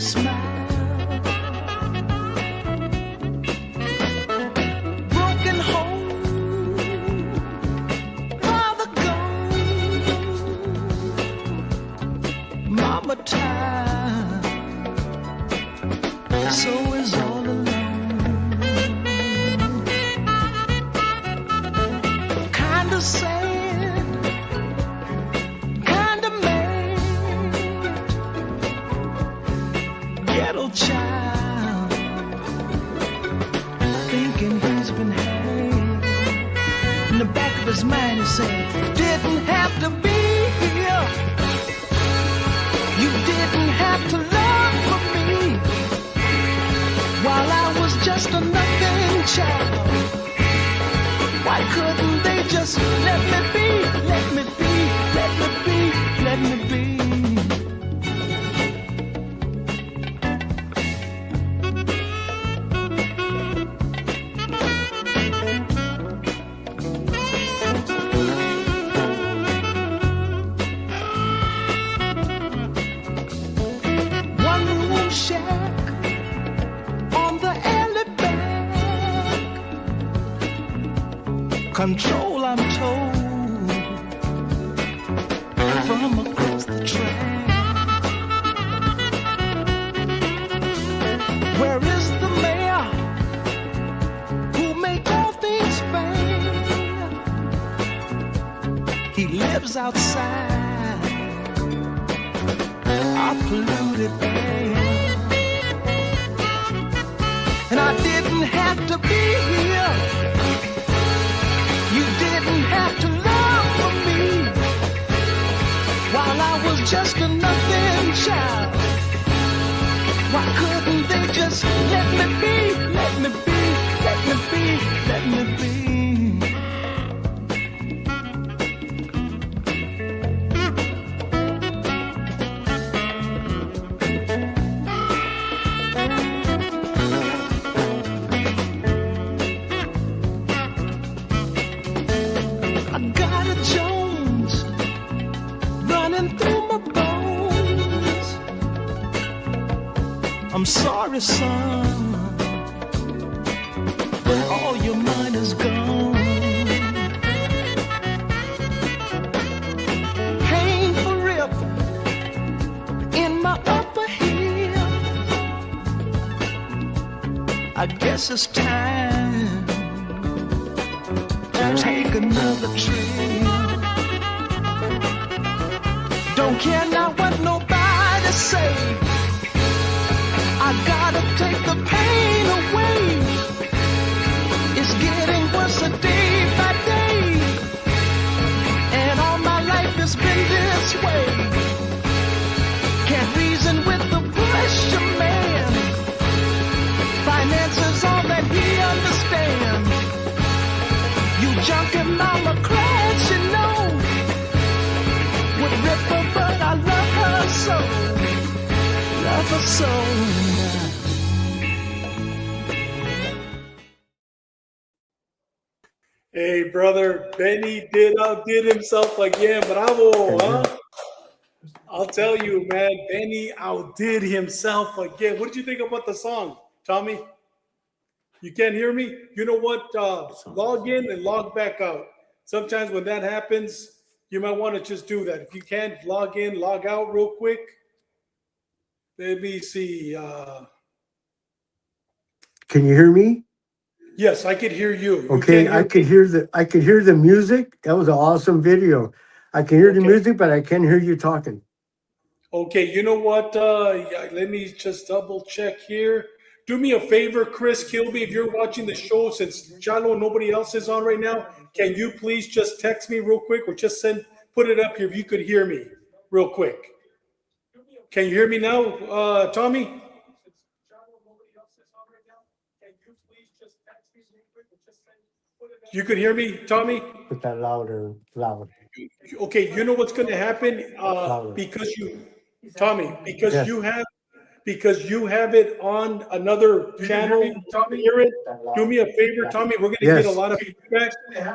smile. Broken home, father gone, mama tired, so is all alone. Kinda sad, kinda mad, ghetto child, thinking he's been had. In the back of his mind he said, didn't have to be here, you didn't have to love for me, while I was just a nothing child. Why couldn't they just let me be, let me be, let me be, let me be? One room shack on the alley back. Control, I'm told, from across the track. Where is the mayor who make all things fair? He lives outside our polluted air. And I didn't have to be here, you didn't have to love for me, while I was just a nothing child. Why couldn't they just let me be, let me be, let me be, let me be? I got a Jones running through my bones. I'm sorry, son, but all your mind is gone. Painful rip in my upper heel. I guess it's time to take another trip. Don't care now what nobody say, I gotta take the pain away. It's getting worse a day by day, and all my life has been this way. Can't reason with the pressure man, finance is all that he understands. You junkie mama cries, you know, would rip her, but I love her so, love her so. Hey, brother, Benny outdid himself again. Bravo, huh? I'll tell you, man, Benny outdid himself again. What did you think about the song, Tommy? You can't hear me? You know what? Log in and log back out. Sometimes when that happens, you might want to just do that. If you can't log in, log out real quick. Let me see. Can you hear me? Yes, I could hear you. Okay, I could hear the music. That was an awesome video. I can hear the music, but I can't hear you talking. Okay, you know what? Let me just double check here. Do me a favor, Chris Kilby, if you're watching the show, since Chalo and nobody else is on right now, can you please just text me real quick, or just put it up here if you could hear me real quick. Can you hear me now, Tommy? You could hear me, Tommy? Put that louder. Okay, you know what's going to happen? Because you, Tommy, because Yes. because you have it on another channel. Hear it? Do me a favor, Tommy. We're going to get a lot of feedback.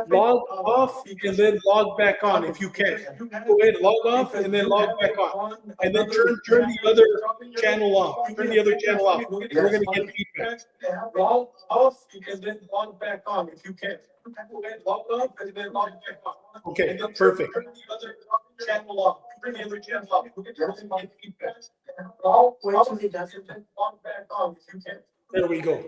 Log off and then log back on if you can. Go ahead, log off and then log back on. And then turn the other channel off. Turn the other channel off. We're going to get feedback. Log off and then log back on if you can. Log off and then log back on. Okay, perfect. Turn the other channel off. Turn the other channel off. We're going to get feedback. Log off and then log back on if you can. There we go.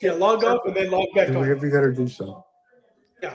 Yeah, log off and then log back Do on. whatever you gotta do, so. Yeah.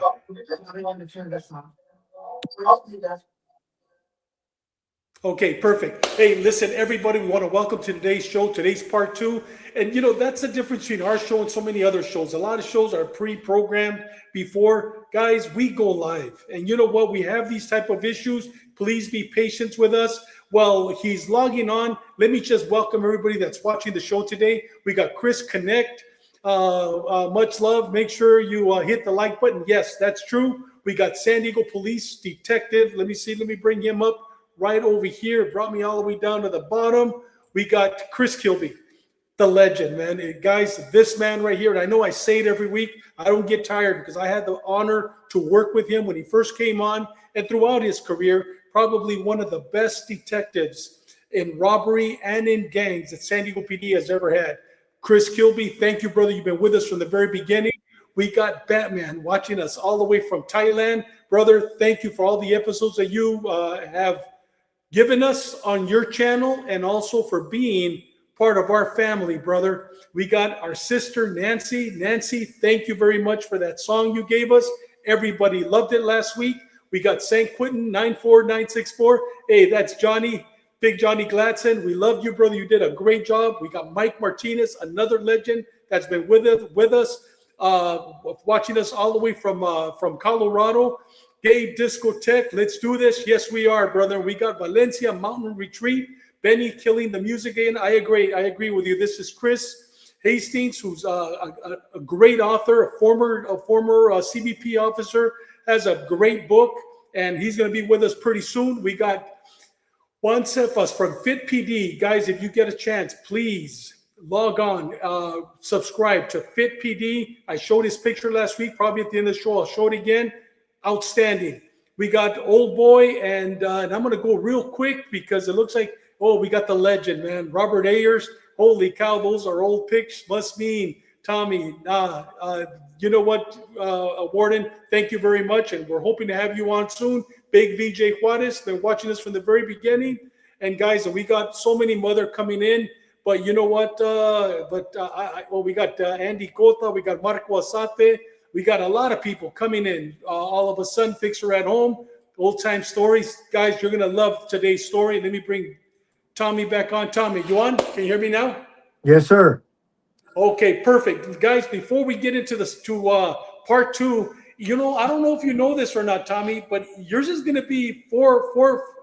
Okay, perfect. Hey, listen, everybody, we want to welcome to today's show, today's part 2. And, you know, that's the difference between our show and so many other shows. A lot of shows are pre-programmed before. Guys, we go live. And you know what? We have these type of issues. Please be patient with us. Well, he's logging on. Let me just welcome everybody that's watching the show today. We got Chris Connect. Much love. Make sure you hit the like button. Yes, that's true. We got San Diego Police Detective. Let me see. Let me bring him up right over here. Brought me all the way down to the bottom. We got Chris Kilby, the legend, man. Guys, this man right here, and I know I say it every week. I don't get tired because I had the honor to work with him when he first came on and throughout his career. Probably one of the best detectives in robbery and in gangs that San Diego PD has ever had. Chris Kilby, thank you, brother. You've been with us from the very beginning. We got Batman watching us all the way from Thailand. Brother, thank you for all the episodes that you have given us on your channel and also for being part of our family, brother. We got our sister, Nancy. Nancy, thank you very much for that song you gave us. Everybody loved it last week. We got San Quentin 94964. Hey, that's Johnny, Big Johnny Gladson. We love you, brother. You did a great job. We got Mike Martinez, another legend that's been with us, watching us all the way from Colorado. Gay Discotheque, let's do this. Yes, we are, brother. We got Valencia Mountain Retreat. Benny killing the music again. I agree with you. This is Chris Hastings, who's a great author, a former CBP officer, has a great book, and he's going to be with us pretty soon. We got Juan Cephas from Fit PD. Guys, if you get a chance, please log on, subscribe to Fit PD. I showed his picture last week, probably at the end of the show. I'll show it again. Outstanding. We got Old Boy, and I'm going to go real quick because it looks like, oh, we got the legend, man. Robert Ayers. Holy cow, those are old pics. Must mean, Tommy, you know what, Warden, thank you very much, and we're hoping to have you on soon. Big VJ Juarez, been watching us from the very beginning. And guys, we got so many mother coming in, but you know what, we got Andy Cota, we got Marco Arzate, we got a lot of people coming in. All of a sudden, Fixer at Home, old time stories. Guys, you're going to love today's story. Let me bring Tommy back on. Tommy, you on? Can you hear me now? Yes, sir. Okay, perfect. Guys, before we get into this part 2, you know, I don't know if you know this or not, Tommy, but yours is going to be four.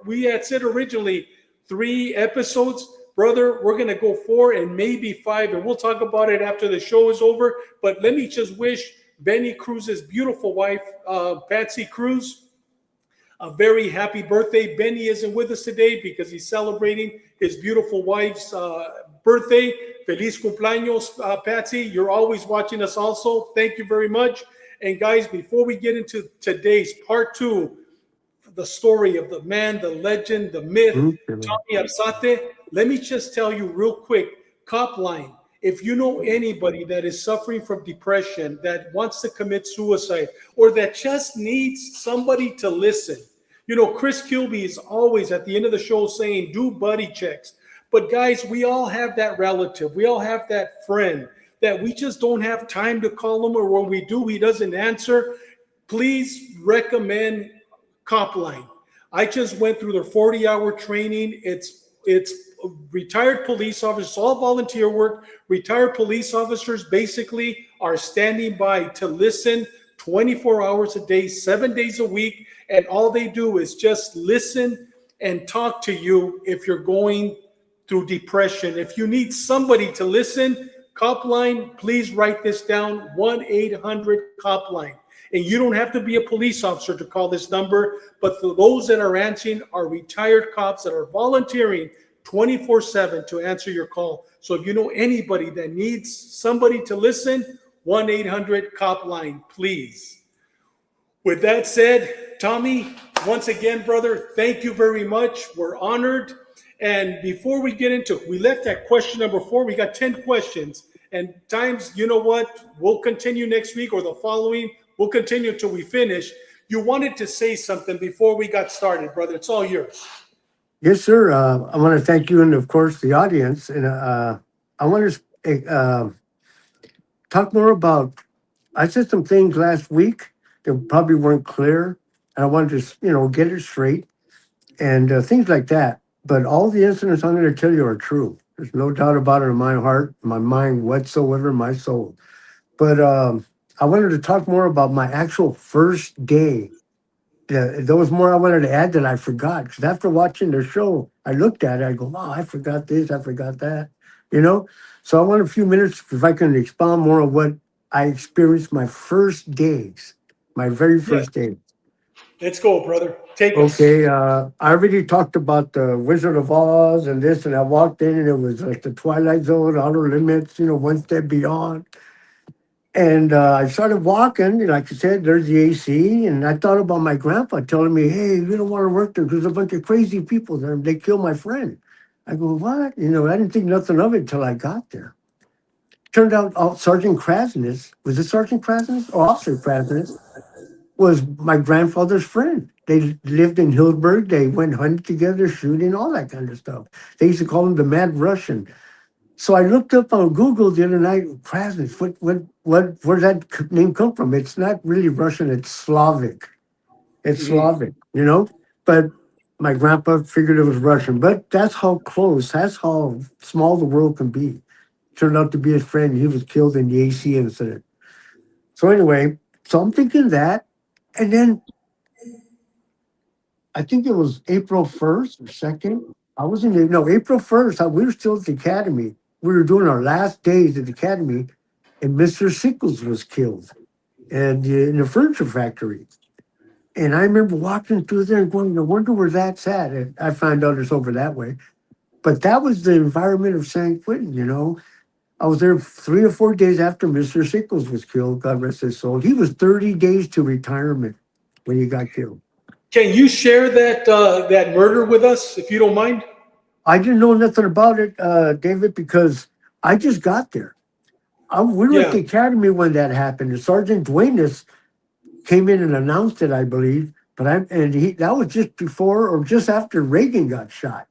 We had said originally 3 episodes. Brother, we're going to go 4 and maybe 5, and we'll talk about it after the show is over. But let me just wish Benny Cruz's beautiful wife, Patsy Cruz, a very happy birthday. Benny isn't with us today because he's celebrating his beautiful wife's birthday. Feliz cumpleaños, Patsy. You're always watching us also. Thank you very much. And guys, before we get into today's part 2, the story of the man, the legend, the myth, Tommy Arzate, let me just tell you real quick, Copline, if you know anybody that is suffering from depression, that wants to commit suicide, or that just needs somebody to listen, you know, Chris Kilby is always at the end of the show saying, do buddy checks. But guys, we all have that relative. We all have that friend that we just don't have time to call him, or when we do, he doesn't answer. Please recommend Copline. I just went through their 40-hour training. It's retired police officers, all volunteer work. Retired police officers basically are standing by to listen 24 hours a day, 7 days a week, and all they do is just listen and talk to you if you're going through depression. If you need somebody to listen, Copline, please write this down, 1-800-COPLINE. And you don't have to be a police officer to call this number, but for those that are answering are retired cops that are volunteering 24/7 to answer your call. So if you know anybody that needs somebody to listen, 1-800-COPLINE, please. With that said, Tommy, once again, brother, thank you very much. We're honored. And before we get into, we left at question number 4. We got 10 questions. And times, you know what? We'll continue next week or the following. We'll continue until we finish. You wanted to say something before we got started, brother. It's all yours. Yes, sir. I want to thank you and, of course, the audience. And I want to talk more about, I said some things last week that probably weren't clear. And I wanted to, get it straight and things like that. But all the incidents I'm going to tell you are true. There's no doubt about it in my heart, my mind whatsoever, my soul. But I wanted to talk more about my actual first day. There was more I wanted to add that I forgot. Because after watching the show, I looked at it. I go, wow, I forgot this. I forgot that. So I want a few minutes if I can expound more on what I experienced my first days, my very first day. Let's go, brother. Take us. Okay, I already talked about the Wizard of Oz and this, and I walked in and it was like the Twilight Zone, Outer Limits, one step beyond. And I started walking, and like I said, there's the AC, and I thought about my grandpa telling me, hey, you don't want to work there because there's a bunch of crazy people there. They killed my friend. I go, what? I didn't think nothing of it until I got there. Turned out Sergeant Krasness, was it Sergeant Krasness or Officer Krasness, was my grandfather's friend. They lived in Hillsburg. They went hunting together, shooting, all that kind of stuff. They used to call him the Mad Russian. So I looked up on Google the other night, Krasness, where's that name come from? It's not really Russian, it's Slavic. It's Slavic, But my grandpa figured it was Russian. But that's how close, that's how small the world can be. Turned out to be his friend. He was killed in the AC incident. So anyway, so I'm thinking that. And then I think it was April 1st or 2nd. April 1st, we were still at the academy. We were doing our last days at the academy, and Mr. Sickles was killed and in the furniture factory. And I remember walking through there and going, I wonder where that's at. And I found out it's over that way. But that was the environment of San Quentin, I was there 3 or 4 days after Mr. Sickles was killed, God rest his soul. He was 30 days to retirement when he got killed. Can you share that murder with us, if you don't mind? I didn't know nothing about it, David, because I just got there. We were at the academy when that happened. And Sergeant Duenas came in and announced it, I believe. That was just before or just after Reagan got shot.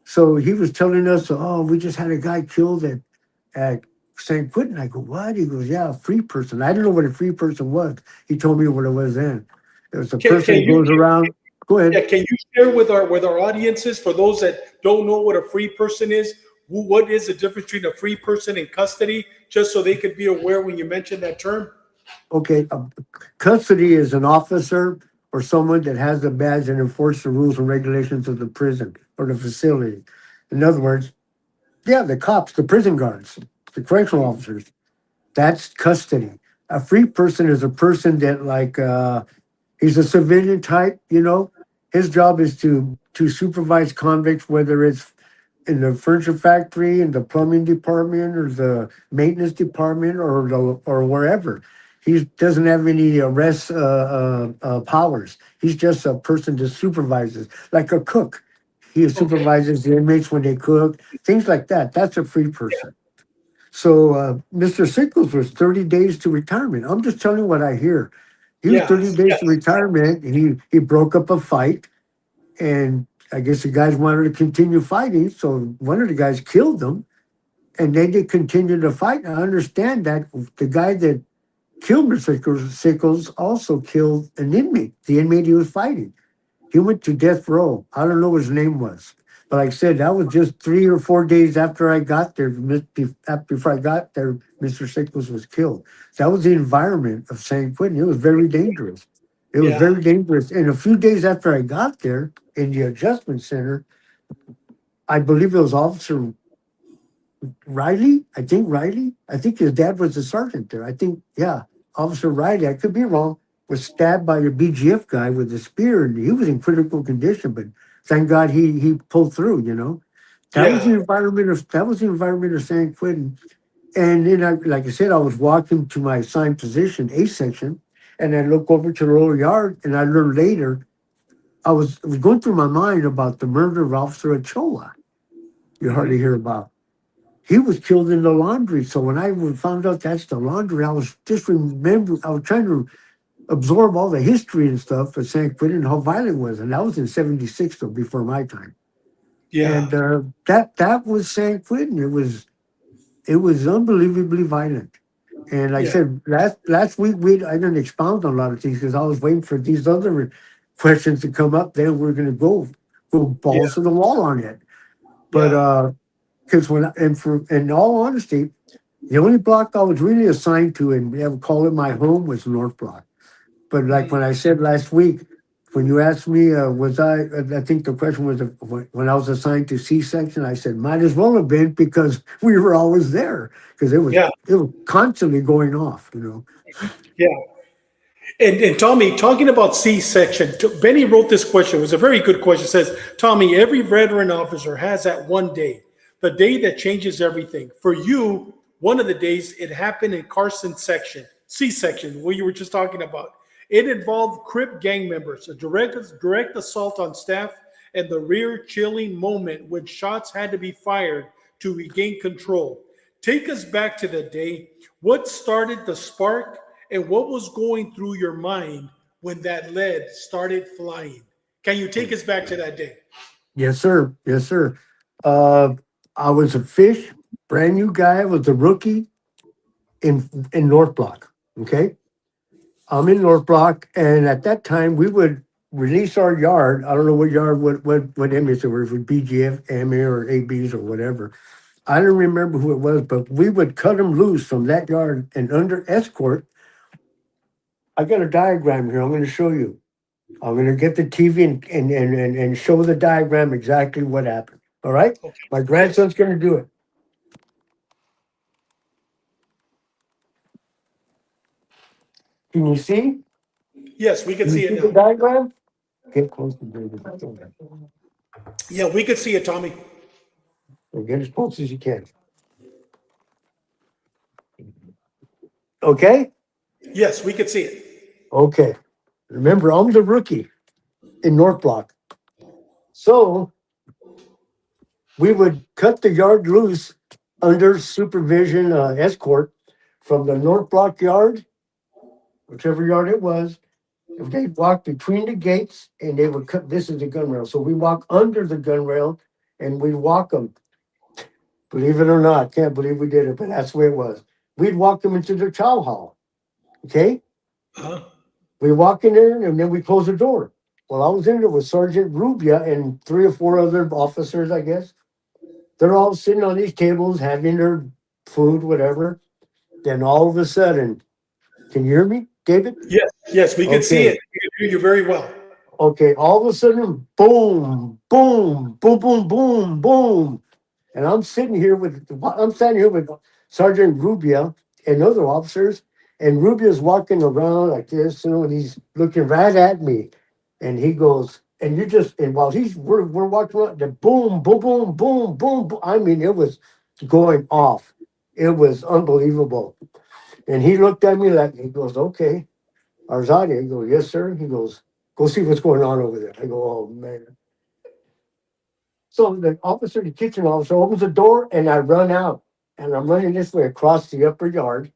So he was telling us, we just had a guy killed at San Quentin. I go, what? He goes, yeah, a free person. I didn't know what a free person was. He told me what it was then. It was a person who goes around. Go ahead. Yeah, can you share with our audiences, for those that don't know what a free person is, what is the difference between a free person and custody, just so they could be aware when you mention that term? Okay, custody is an officer or someone that has a badge and enforces the rules and regulations of the prison or the facility. In other words, the cops, the prison guards, the correctional officers. That's custody. A free person is a person that he's a civilian type, His job is to supervise convicts, whether it's in the furniture factory, in the plumbing department, or the maintenance department, or wherever. He doesn't have any arrest powers. He's just a person that supervises, like a cook. He supervises the inmates when they cook, things like that. That's a free person. So Mr. Sickles was 30 days to retirement. I'm just telling you what I hear. He was 30 days to retirement. He broke up a fight, and I guess the guys wanted to continue fighting. So one of the guys killed them, and they did continue to fight. I understand that the guy that killed Mr. Sickles also killed an inmate, the inmate he was fighting. He went to death row. I don't know what his name was. But like I said, that was just 3 or 4 days after I got there. Before I got there, Mr. Sickles was killed. That was the environment of San Quentin. It was very dangerous. It was very dangerous. And a few days after I got there in the adjustment center, I believe it was Officer Riley. I think his dad was a sergeant there. Officer Riley, I could be wrong, was stabbed by a BGF guy with a spear, and he was in critical condition, but thank God he pulled through, That was the Yeah. environment of San Quentin. And then, like I said, I was walking to my assigned position, A section, and I look over to the lower yard, and I learned later it was going through my mind about the murder of Officer Ochoa. You hardly Mhm. hear about. He was killed in the laundry. So when I found out that's the laundry, I was just remember. I was trying to absorb all the history and stuff of San Quentin and how violent it was, and that was in '76, though, before my time. Yeah. And that was San Quentin. It was unbelievably violent. And like I Yeah. said, last week I didn't expound on a lot of things because I was waiting for these other questions to come up. Then we're going to go Yeah. balls to the wall on it. But Yeah. because in all honesty, the only block I was really assigned to and I would call it my home was North Block. But like Mhm. when I said last week, when you asked me, I think the question was when I was assigned to C section, I said might as well have been because we were always there because Yeah. it was constantly going off. Yeah. And Tommy, talking about C-section, Benny wrote this question. It was a very good question. It says, Tommy, every veteran officer has that one day, the day that changes everything. For you, one of the days it happened in Carson section, C-section, what you were just talking about. It involved Crip gang members, a direct assault on staff, and the rear chilling moment when shots had to be fired to regain control. Take us back to the day. What started the spark and what was going through your mind when that lead started flying? Can you take us back to that day? Yes, sir. Yes, sir. Uh, I was a fish, brand new guy. I was a rookie in North Block. Okay, I'm in North Block, and at that time we would release our yard. I don't know what yard, what inmates it were, if it was BGF, MA, or ABs or whatever. I don't remember who it was, but we would cut them loose from that yard and under escort. I got a diagram here. I'm going to show you. I'm going to get the TV and show the diagram exactly what happened. All right? Okay. My Yes. grandson's going to do it. Can you see? Yes, we can Can you see see it the now. diagram? Get close to David. Yeah, we could see it, Tommy. Get as close as you can. Okay? Yes, we could see it. Okay. Remember, I'm the rookie in North Block. So we would cut the yard loose under supervision escort from the North Block yard, whichever yard it was. If they walk between the gates and they would cut, this is the gun rail. So we walk under the gun rail and we walk them. Believe it or not, can't believe we did it, but that's the way it was. We'd walk them into their chow hall. Okay. Uh-huh. We walk in there and then we close the door. Well, I was in there with Sergeant Rubia and 3 or 4 other officers, I guess. They're all sitting on these tables having their food, whatever. Then all of a sudden, can you hear me, David? Yes, yes, we could see Okay. it. We could hear you very well. Okay. All of a sudden, boom, boom, boom, boom, boom, boom. And I'm standing here with Sergeant Rubia and other officers, and Rubia's walking around like this, and he's looking right at me. And he goes, and while we're walking around, the boom, boom, boom, boom, boom, boom. I mean, it was going off. It was unbelievable. And he looked at me like, he goes, okay, Arzate. I go, yes, sir. He goes, go see what's going on over there. I go, oh, man. So the kitchen officer opens the door and I run out. And I'm running this way across the upper yard.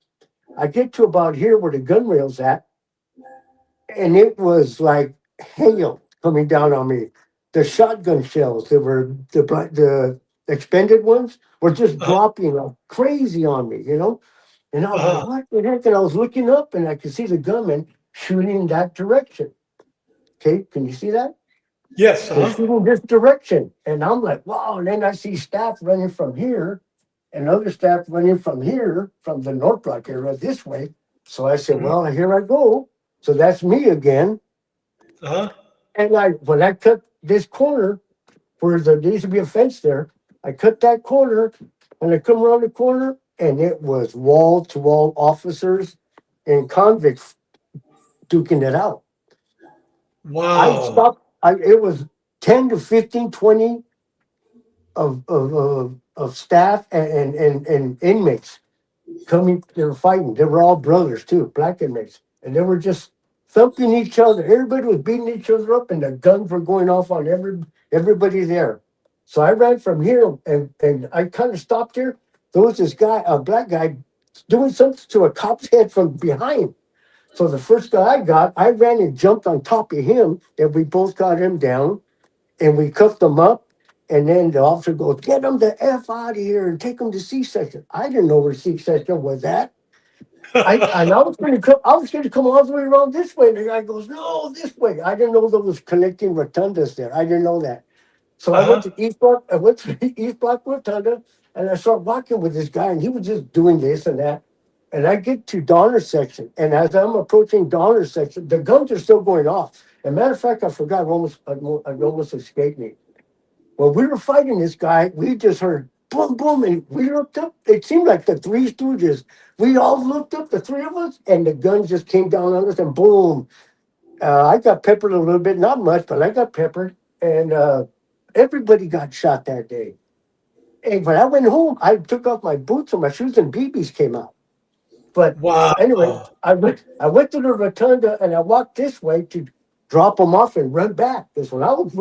I get to about here where the gun rail's at, and it was like hail coming down on me. The shotgun shells that were the expended ones were just Uh-huh. dropping like crazy on me. And I was like, Uh-huh. what the heck? And I was looking up and I could see the gunman shooting in that direction. Okay, can you see that? Yes, They're uh-huh. shooting this direction. And I'm like, wow. And then I see staff running from here and other staff running from here, from the North Block area this way. So I said, Mhm. well, here I go. So that's me again. Uh-huh. And when I cut this corner where there needs to be a fence there, I cut that corner and I come around the corner and it was wall to wall officers and convicts duking it out. I Wow. stopped. It was 10 to 15, 20 of staff and inmates coming. They were fighting. They were all brothers too, black inmates, and they were just thumping each other. Everybody was beating each other up, and the guns were going off on everybody there. So I ran from here, and I kind of stopped here. There was this guy, a black guy, doing something to a cop's head from behind. So the first guy I ran and jumped on top of him, and we both got him down, and we cuffed him up. And then the officer goes, "Get him the F out of here and take him to C-section." I didn't know where C-section was at. I was going to come. I was going to come all the way around this way. And the guy goes, "No, this way." I didn't know there was connecting rotundas there. I didn't know that. So I went to East Block. I went to East Block Rotunda, and I started walking with this guy, and he was just doing this and that. And I get to Donner section, and as I'm approaching Donner section, the guns are still going off. As a matter of fact, I forgot. It almost escaped me. When we were fighting this guy, we just heard boom, boom, and we looked up. It seemed like the Three Stooges. We all looked up, the three of us, and the guns just came down on us, and boom. I got peppered a little bit, not much, but I got peppered, and everybody got shot that day. And when I went home, I took off my boots and my shoes, and BBs came out. But Wow. anyway, I went to the rotunda, and I walked this way to drop them off and run back. Because when I was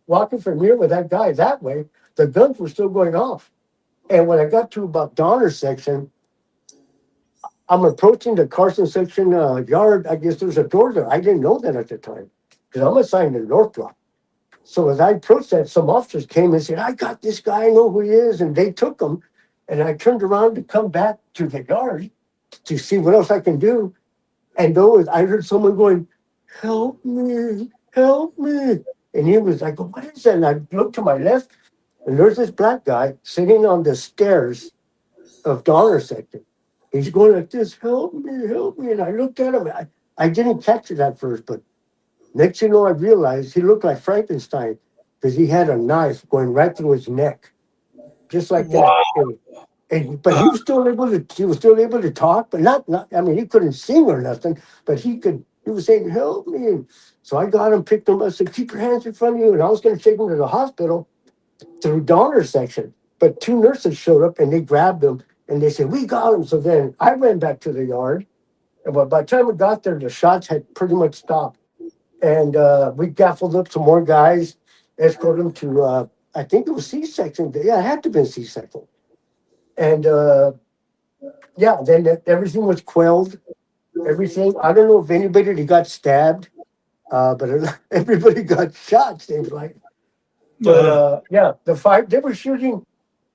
walking from here with that guy that way, the guns were still going off. And when I got to about Donner section, I'm approaching the Carson section yard. I guess there's a door there. I didn't know that at the time because I'm assigned to North Block. So as I approached that, some officers came and said, "I got this guy. I know who he is." And they took him. And I turned around to come back to the yard to see what else I can do. And I heard someone going, "Help me, help me." And he was like, "What is that?" And I looked to my left, and there's this black guy sitting on the stairs of Donner section. He's going like this, "Help me, help me." And I looked at him. I didn't catch it at first, but next you know, I realized he looked like Frankenstein because he had a knife going right through his neck, just like that. But he was still able to talk, but not. I mean, he couldn't sing or nothing, but he could. He was saying, "Help me." And so I got him, picked him up, said, "Keep your hands in front of you." And I was going to take him to the hospital through Donner section. But two nurses showed up and they grabbed him and they said, "We got him." So then I ran back to the yard. And by the time we got there, the shots had pretty much stopped. And we gaffled up some more guys, escorted them to, I think it was C-section. Yeah, it had to have been C-section. And yeah, then everything was quelled. Everything. I don't know if anybody got stabbed, but everybody got shot, seems like. But yeah, the fight, they were shooting,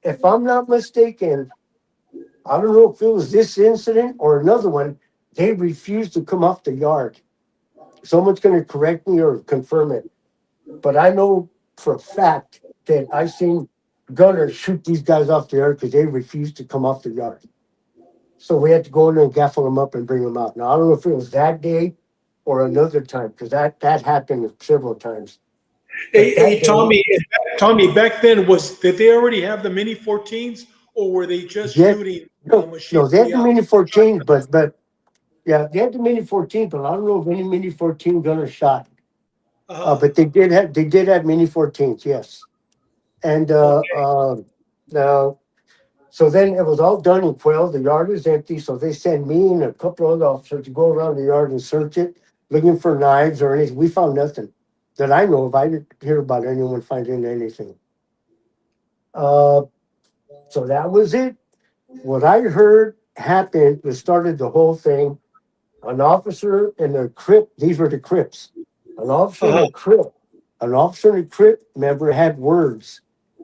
if I'm not mistaken, I don't know if it was this incident or another one, they refused to come off the yard. Someone's going to correct me or confirm it. But I know for a fact that I seen gunners shoot these guys off the yard because they refused to come off the yard. So we had to go in there and gaffle them up and bring them out. Now, I don't know if it was that day or another time because that happened several times. Hey, Tommy, back then did they already have the Mini 14s or were they just shooting? No, they had the Mini 14, but yeah, they had the Mini 14, but I don't know if any Mini 14 gunners shot. But they did have Mini 14s, yes. And now, so then it was all done and quelled. The yard was empty, so they sent me and a couple of other officers to go around the yard and search it, looking for knives or anything. We found nothing that I know of. I didn't hear about anyone finding anything. So that was it. What I heard happened that started the whole thing. An officer and a Crip, these were the Crips. An officer and a Crip member had words.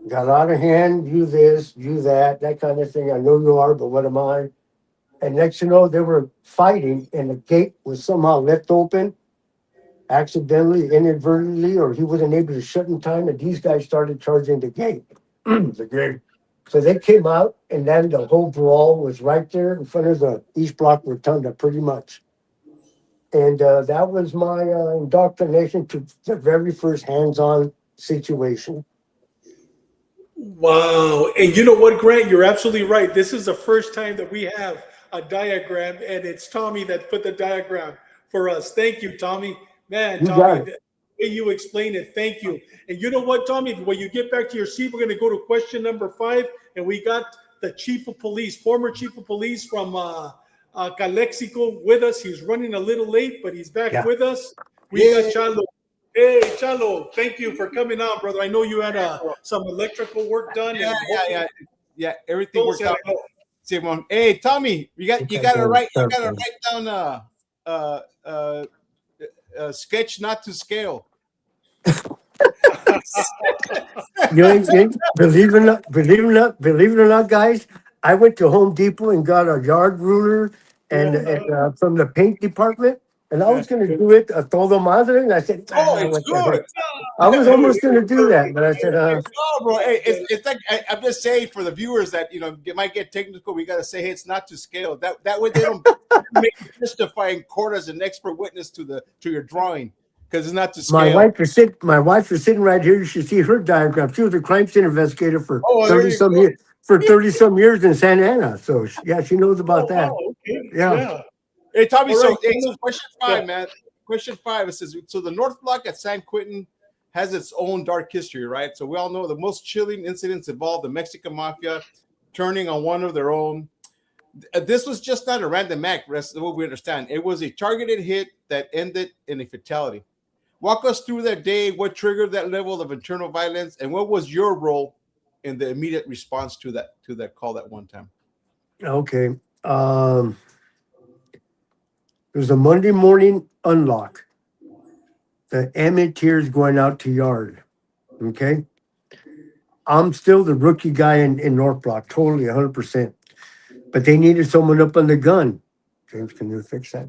Got out of hand, you this, you that kind of thing. I know you are, but what am I? And next you know, they were fighting and the gate was somehow left open, accidentally, inadvertently, or he wasn't able to shut in time, and these guys started charging the gate. The gate. So they came out, and then the whole brawl was right there in front of the East Block Rotunda, pretty much. And that was my indoctrination to the very first hands-on situation. Wow. And you know what, Grant? You're absolutely right. This is the first time that we have a diagram, and it's Tommy that put the diagram for us. Thank you, Tommy. Man, Tommy, way you explain it. Thank you. And you know what, Tommy? When you get back to your seat, we're going to go to question number 5, and we got the chief of police, former chief of police from Calexico with us. He's running a little late, but he's back with us. We got Chalo. Hey, Chalo, thank you for coming out, brother. I know you had some electrical work done. Yeah. Everything worked out. Simon. Hey, Tommy, you got to write down sketch not to scale. Believe it or not, guys, I went to Home Depot and got a yard ruler and from the paint department, and I was going to do it a todo madre, and I said, it's good. I was almost going to do that, but I said, no, bro. Hey, it's like I'm just saying for the viewers that it might get technical. We got to say, hey, it's not to scale. That way they don't make you testify in court as an expert witness to your drawing. Because it's not to scale. My wife is sitting right here. You should see her diagram. She was a crime scene investigator for 30-some years. For 30-some years in Santa Ana. So she knows about that. Okay. Yeah. Hey, Tommy. Right. So question 5, man. Question 5. It says, so the North Block at San Quentin has its own dark history, right? So we all know the most chilling incidents involve the Mexican mafia turning on one of their own. This was just not a random act. That's what we understand. It was a targeted hit that ended in a fatality. Walk us through that day. What triggered that level of internal violence, and what was your role in the immediate response to that call that one time? Okay. It was a Monday morning unlock. The amateur's going out to yard. Okay. I'm still the rookie guy in North Block, totally 100%. But they needed someone up on the gun. James, can you fix that?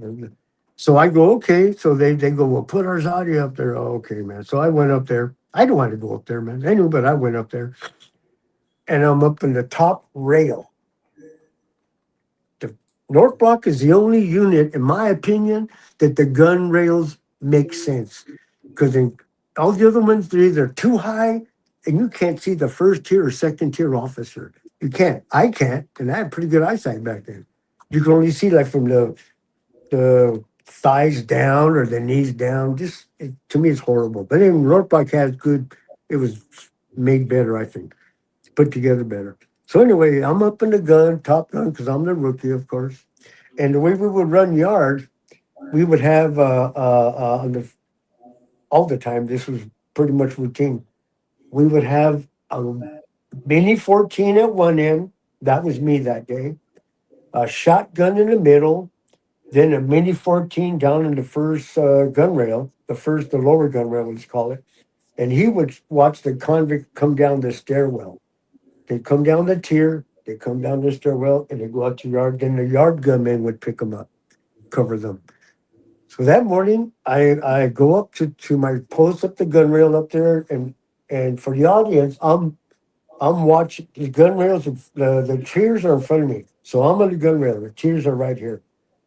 So I go, okay. So they go, well, put Arzate up there. Oh, okay, man. So I went up there. I didn't want to go up there, man. I knew, but I went up there. And I'm up in the top rail. The North Block is the only unit, in my opinion, that the gun rails make sense. Because in all the other ones, they're either too high and you can't see the first tier or second tier officer. You can't. I can't. And I had pretty good eyesight back then. You can only see like from the thighs down or the knees down. To me, it's horrible. But anyway, North Block has good. It was made better, I think. Put together better. So anyway, I'm up in the gun, top gun, because I'm the rookie, of course. And the way we would run yard, we would have all the time. This was pretty much routine. We would have a Mini 14 at one end. That was me that day. A shotgun in the middle. Then a Mini 14 down in the first gun rail, the lower gun rail, let's call it. And he would watch the convict come down the stairwell. They come down the tier, they come down the stairwell, and they go out to yard. Then the yard gunman would pick them up, cover them. So that morning, I go up to my post up the gun rail up there, and for the audience, I'm watching the gun rails. The tiers are in front of me, so I'm on the gun rail. The tiers are right here.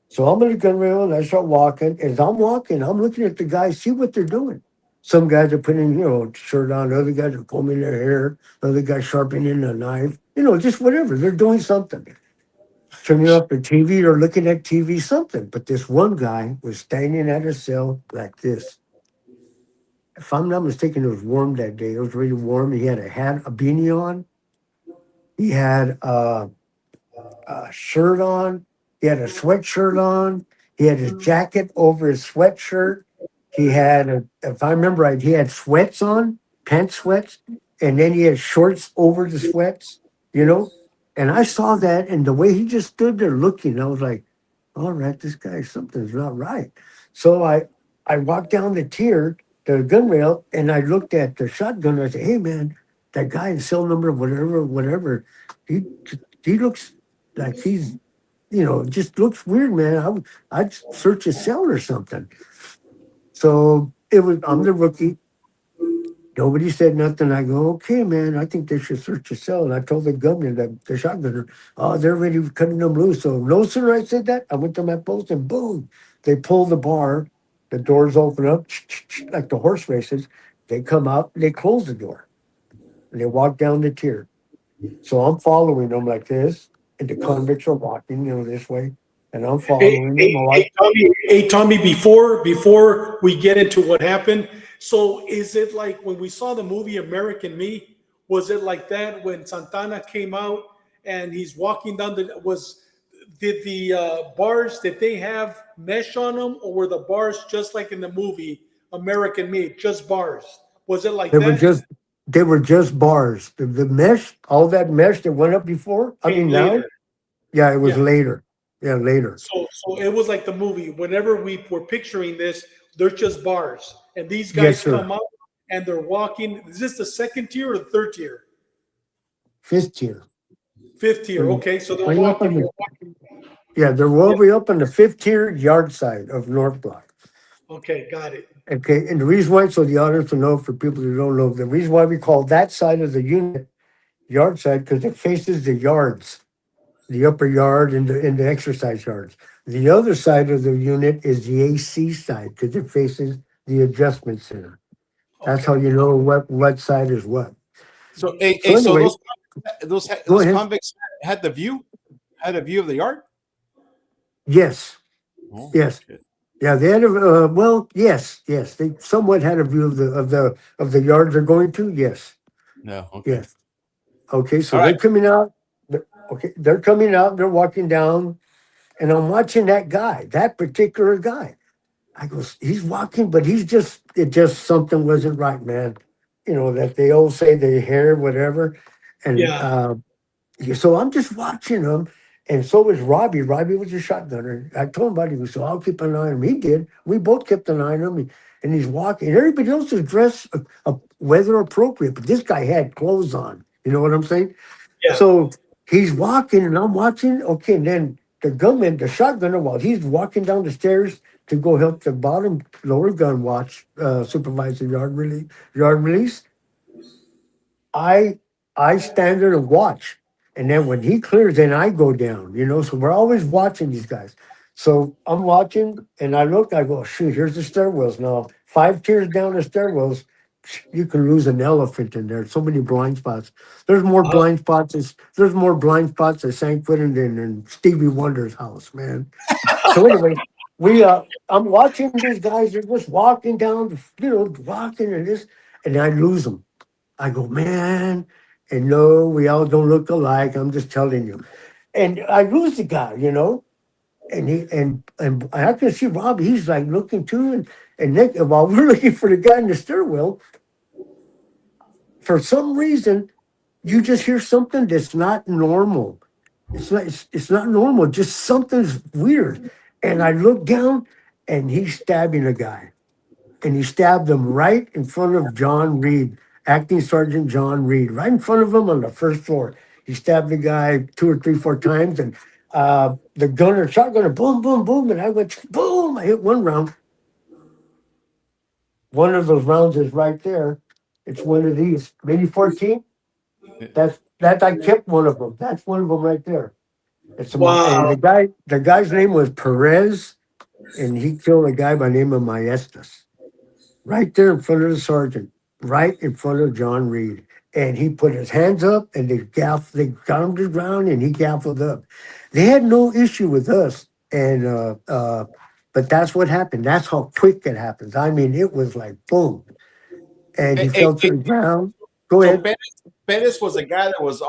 So I'm on the gun rail, and I start walking. As I'm walking, I'm looking at the guys, see what they're doing. Some guys are putting, shirt on. Other guys are combing their hair. Other guys sharpening a knife. Just whatever. They're doing something. Turning off the TV or looking at TV, something. But this one guy was standing at a cell like this. If I'm not mistaken, it was warm that day. It was really warm. He had a hat, a beanie on. He had a shirt on. He had a sweatshirt on. He had his jacket over his sweatshirt. He had, if I remember right, he had sweats on, pants sweats, and then he had shorts over the sweats, And I saw that, and the way he just stood there looking, I was like, all right, this guy, something's not right. So I walked down the tier, the gun rail, and I looked at the shotgun. I said, hey, man, that guy in cell number, whatever, he looks like he's, just looks weird, man. I'd search his cell or something. So I'm the rookie. Nobody said nothing. I go, okay, man, I think they should search your cell. And I told the gunman, the shotgunner, they're already cutting them loose. So no sooner I said that, I went to my post and boom, they pull the bar. The doors open up like the horse races. They come out, they close the door. And they walk down the tier. So I'm following them like this. And the convicts are walking, this way. And I'm following them. Hey, Tommy, before we get into what happened, So is it like when we saw the movie American Me? Was it like that when Santana came out and he's walking down did the bars, did they have mesh on them, or were the bars just like in the movie American Me, just bars? Was it like They were that? just they were just bars. The mesh, all that mesh that went up before. I mean now, Later. yeah, it was Yeah. later. Yeah, later. So it was like the movie. Whenever we were picturing this, they're just bars, and these Yes, guys sir. come out and they're walking. Is this the second tier or the third tier? Fifth tier. Fifth tier. Mm. Okay, so Are you up on they're the- walking. Yeah, they're all the way up on the fifth tier yard side of North Block. Okay, got it. Okay, and the reason why, so the audience will know, for people who don't know, the reason why we call that side of the unit yard side, because it faces the yards, the upper yard and the exercise yards. The other side of the unit is the AC side, because it faces the adjustment center. That's how you know what side is what. So, So so anyway, those go ahead. convicts had a view of the yard. Yes, Oh, yes. shit. Yeah, they had a well, yes. They somewhat had a view of the yards they're going to. Yes, No. Okay. yes. Okay, so All they're right. coming out. Okay, they're coming out. They're walking down, and I'm watching that guy, that particular guy. I go, he's walking, but it just something wasn't right, man. You know that they all say the hair, whatever, and Yeah. so I'm just watching him, and so was Robbie. Robbie was a shotgunner. I told him about him, so I'll keep an eye on him. He did. We both kept an eye on him, and he's walking. And everybody else is dressed weather appropriate, but this guy had clothes on. You know what I'm saying? Yeah. So he's walking, and I'm watching. Okay, and then the gunman, the shotgunner, while he's walking down the stairs to go help the bottom lower gun watch supervise the yard release. I stand there and watch. And then when he clears, then I go down, so we're always watching these guys. So I'm watching and I look, I go, shoot, here's the stairwells. Now, 5 tiers down the stairwells, you can lose an elephant in there. So many blind spots. There's more blind spots. There's more blind spots at San Quentin than in Stevie Wonder's house, man. So anyway, I'm watching these guys. They're just walking down, walking and I lose them. I go, man, and no, we all don't look alike. I'm just telling you. And I lose the guy, and I can see Rob, he's like looking too, and Nick, while we're looking for the guy in the stairwell, for some reason, you just hear something that's not normal. It's not normal, just something's weird. And I look down and he's stabbing a guy. And he stabbed him right in front of John Reed, Acting Sergeant John Reed, right in front of him on the first floor. He stabbed the guy 2 or 3, 4 times, and the shotgunner, boom, boom, boom, and I went boom. I hit one round. One of those rounds is right there. It's one of these, maybe 14. That I kept one of them. That's one of them right there. It's Wow. and the guy's name was Perez, and he killed a guy by the name of Maestas. Right there in front of the sergeant, right in front of John Reed. And he put his hands up and they got him to the ground and he gaffled up. They had no issue with us. And but that's what happened. That's how quick it happens. I mean, it was like boom. And he fell to the ground. Go So ahead. Pettis was a guy that was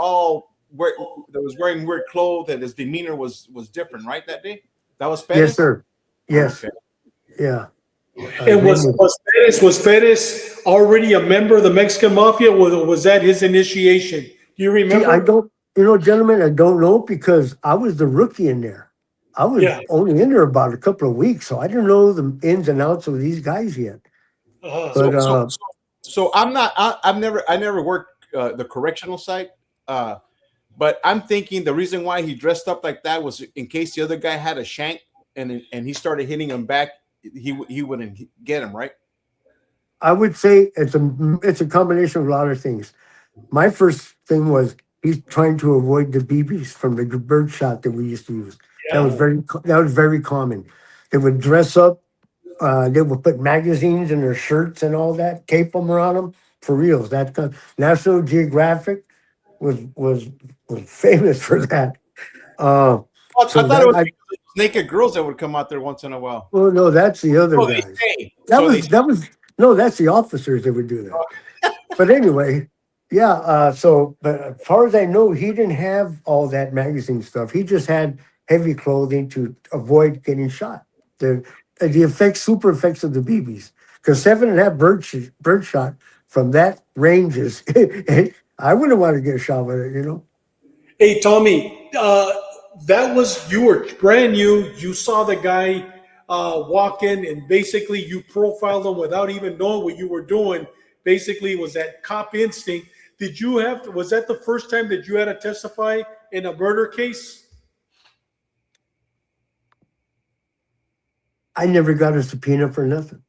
wearing weird clothes and his demeanor was different, right? That day? That was Pettis? Yes, sir. Yes. Okay. Yeah. And was Pettis already a member of the Mexican Mafia? Was that his initiation? Do you remember? See, I don't, gentlemen, I don't know because I was the rookie in there. I was only in there about a couple of weeks, so I didn't know the ins and outs of these guys yet. But So I never worked the correctional side, but I'm thinking the reason why he dressed up like that was in case the other guy had a shank and he started hitting him back, he wouldn't get him, right? I would say it's a combination of a lot of things. My first thing was he's trying to avoid the BBs from the bird shot that we used to use. Yeah. That was very common. They would dress up. They would put magazines in their shirts and all that, tape them around them for reals. That National Geographic was famous for that. I thought it was naked girls that would come out there once in a while. Well, no, that's the other guys. That was No, that's the officers that would do that. But anyway, yeah. But as far as I know, he didn't have all that magazine stuff. He just had heavy clothing to avoid getting shot. The effects, super effects of the BBs, because 7.5 bird shot from that ranges. I wouldn't want to get shot with it, you know. Hey, Tommy, that was, you were brand new. You saw the guy walk in, and basically you profiled him without even knowing what you were doing. Basically, was that cop instinct. Was that the first time that you had to testify in a murder case? I never got a subpoena for nothing.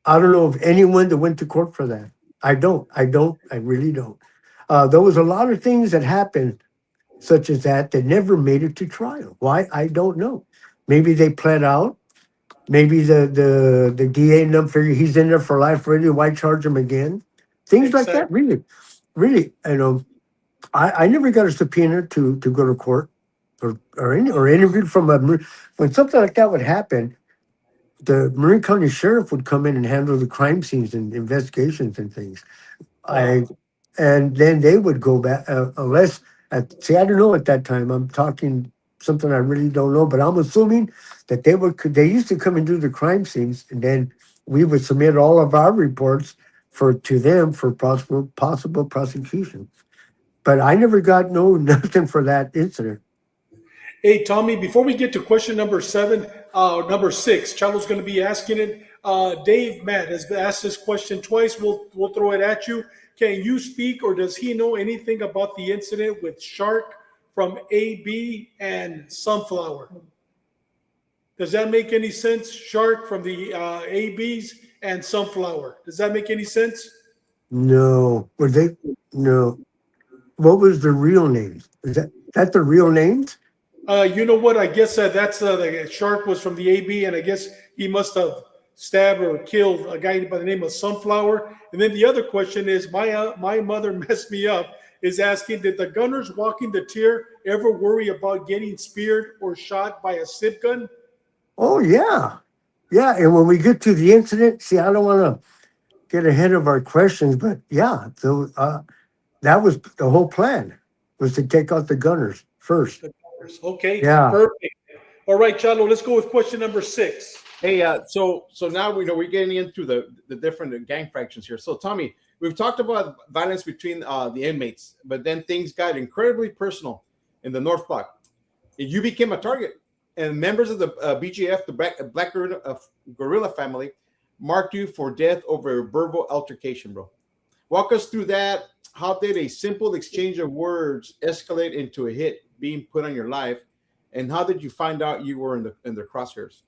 I don't know of anyone that went to court for that. I don't. I really don't. There was a lot of things that happened, such as that never made it to trial. Why? I don't know. Maybe they pled out. Maybe the DA and them figure he's in there for life already. Why charge him again? Things like that. Really, really. You know, I never got a subpoena to go to court or interviewed from when something like that would happen. The Marin County Sheriff would come in and handle the crime scenes and investigations and things. And then they would go back unless see, I don't know at that time. I'm talking something I really don't know, but I'm assuming that they used to come and do the crime scenes, and then we would submit all of our reports to them for possible prosecution. But I never got nothing for that incident. Hey, Tommy, before we get to question number 6, Chalo's going to be asking it. Dave Matt has asked this question twice. We'll throw it at you. Can you speak, or does he know anything about the incident with Shark from AB and Sunflower? Does that make any sense? Shark from the ABs and Sunflower. Does that make any sense? No. Were they? No. What was the real names? Is that the real names? You know what? I guess that's the Shark was from the AB, and I guess he must have stabbed or killed a guy by the name of Sunflower. And then the other question is, my mother messed me up, is asking, did the gunners walking the tier ever worry about getting speared or shot by a sip gun? Oh, yeah. Yeah, and when we get to the incident, see, I don't want to get ahead of our questions, but yeah, that was the whole plan, was to take out the gunners first. Okay, yeah. Perfect. All right, Chalo, let's go with question number 6. Hey, so now we're getting into the different gang fractions here. So, Tommy, we've talked about violence between the inmates, but then things got incredibly personal in the North Block. You became a target, and members of the BGF, the Black Gorilla family, marked you for death over a verbal altercation, bro. Walk us through that. How did a simple exchange of words escalate into a hit being put on your life, and how did you find out you were in the crosshairs?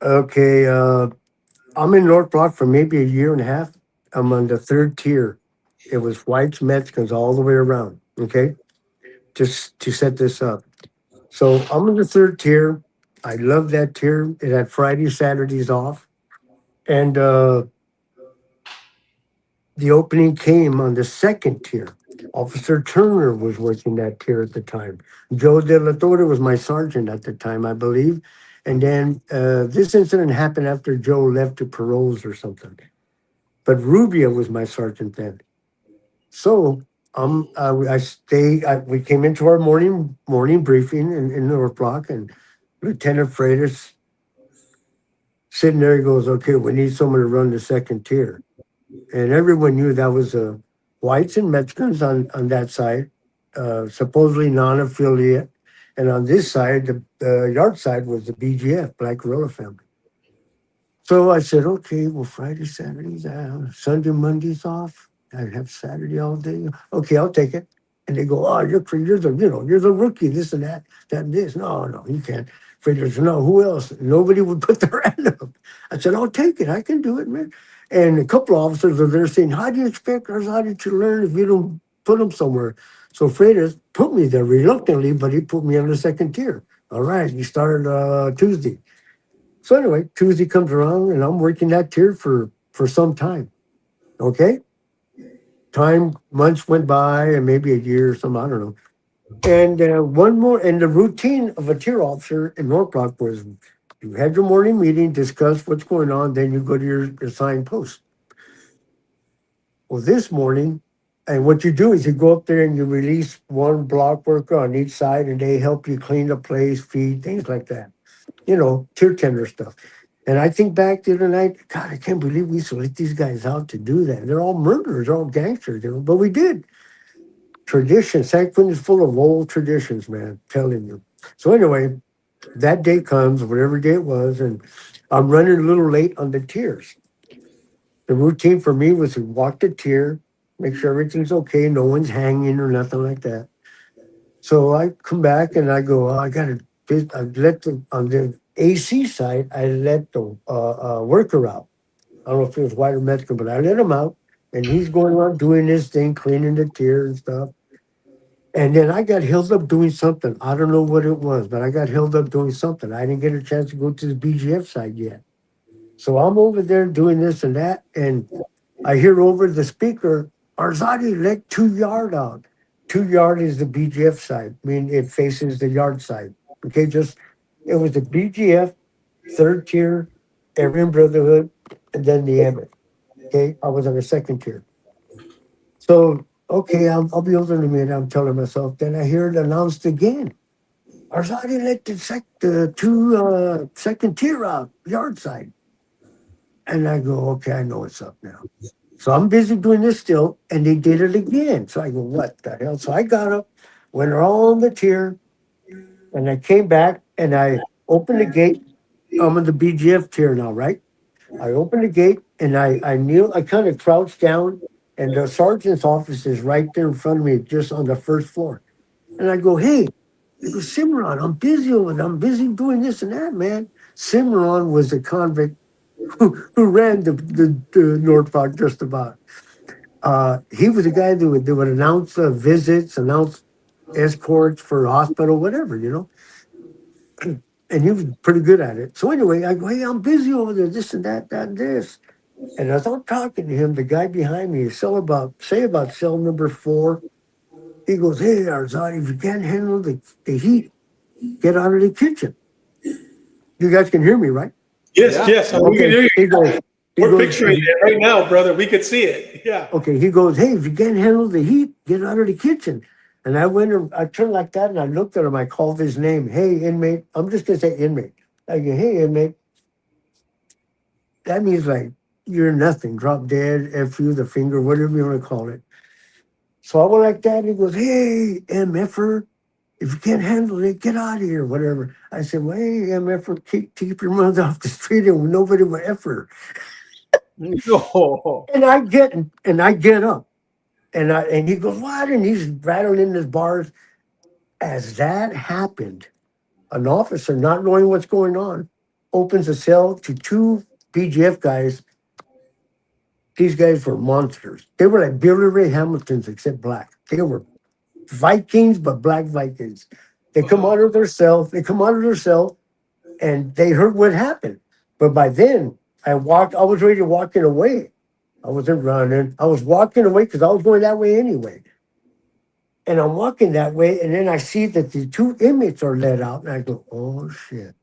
Okay, I'm in North Block for maybe a year and a half. I'm on the 3rd tier. It was whites, Mexicans all the way around. Okay, just to set this up. So I'm in the 3rd tier. I love that tier. It had Fridays, Saturdays off, and the opening came on the 2nd tier. Officer Turner was working that tier at the time. Joe De La Torre was my sergeant at the time, I believe. And then this incident happened after Joe left to paroles or something. But Rubio was my sergeant then. So we came into our morning briefing in North Block, and Lieutenant Freitas sitting there, he goes, okay, we need someone to run the 2nd tier. And everyone knew that was whites and Mexicans on that side, supposedly non-affiliate. And on this side, the yard side, was the BGF, Black Gorilla family. So I said, okay, well, Friday, Saturdays, Sunday, Mondays off. I have Saturday all day. Okay, I'll take it. And they go, oh, you're the rookie, this and that and this. No, you can't. Friday, no, who else? Nobody would put their hand up. I said, I'll take it. I can do it, man. And a couple of officers are there saying, how do you expect us? How did you learn if you don't put them somewhere? So Freitas put me there reluctantly, but he put me on the 2nd tier. All right, you started Tuesday. So anyway, Tuesday comes around, and I'm working that tier for some time. Okay? Months went by, and maybe a year or something, I don't know. And one more, and the routine of a tier officer in North Block was You had your morning meeting, discuss what's going on, then you go to your assigned post. Well, this morning, and what you do is you go up there and you release one block worker on each side, and they help you clean the place, feed, things like that. You know, tier tender stuff. And I think back the other night, God, I can't believe we used to let these guys out to do that. They're all murderers, they're all gangsters, you know, but we did. Tradition. San Quentin is full of old traditions, man, I'm telling you. So anyway, that day comes, whatever day it was, and I'm running a little late on the tiers. The routine for me was to walk the tier, make sure everything's okay, no one's hanging or nothing like that. So I come back and I go, oh, I let on the AC side, I let the worker out. I don't know if it was white or Mexican, but I let him out, and he's going around doing his thing, cleaning the tier and stuff. And then I got held up doing something. I don't know what it was, but I got held up doing something. I didn't get a chance to go to the BGF side yet. So I'm over there doing this and that, and I hear over the speaker, Arzate, let 2 yard out. 2 yard is the BGF side. I mean, it faces the yard side. Okay, it was the BGF, third tier, Aryan Brotherhood, and then the Emmett. Okay, I was on the second tier. So, okay, I'll be over in a minute, I'm telling myself. Then I hear it announced again. Arzate let the two second tier out, yard side. And I go, okay, I know what's up now. So I'm busy doing this still, and they did it again. So I go, what the hell? So I got up, went all on the tier, and I came back and I opened the gate. I'm in the BGF tier now, right? I opened the gate and I kneel, I kind of crouched down, and the sergeant's office is right there in front of me, just on the first floor. And I go, hey, I go, Cimarron, I'm busy doing this and that, man. Cimarron was a convict who ran the North Park just about. He was a guy that would announce visits, announce escorts for hospital, whatever, you know. And he was pretty good at it. So anyway, I go, hey, I'm busy over there, this and that, and this. And as I'm talking to him, the guy behind me, about cell number 4, he goes, hey, Arzate, if you can't handle the heat, get out of the kitchen. You guys can hear me, right? Yes, Yeah. yes. We can hear you. We're goes, picturing it right now, brother. We could see it. Yeah. Okay, he goes, hey, if you can't handle the heat, get out of the kitchen. And I turned like that and I looked at him. I called his name. Hey, inmate. I'm just going to say inmate. I go, hey, inmate. That means like, you're nothing. Drop dead, F you, the finger, whatever you want to call it. So I went like that. And he goes, hey, MFer, if you can't handle it, get out of here, whatever. I said, well, hey, MFer, keep your mouth off the street and nobody will F-er. No. And I get up. And he goes, what? And he's rattling his bars. As that happened, an officer, not knowing what's going on, opens a cell to 2 BGF guys. These guys were monsters. They were like Billy Ray Hamiltons, except black. They were Vikings, but black Vikings. They come out of their cell, and they heard what happened. But by then, I was ready to walk away. I wasn't running. I was walking away because I was going that way anyway. And I'm walking that way, and then I see that the 2 inmates are let out, and I go, oh, shit.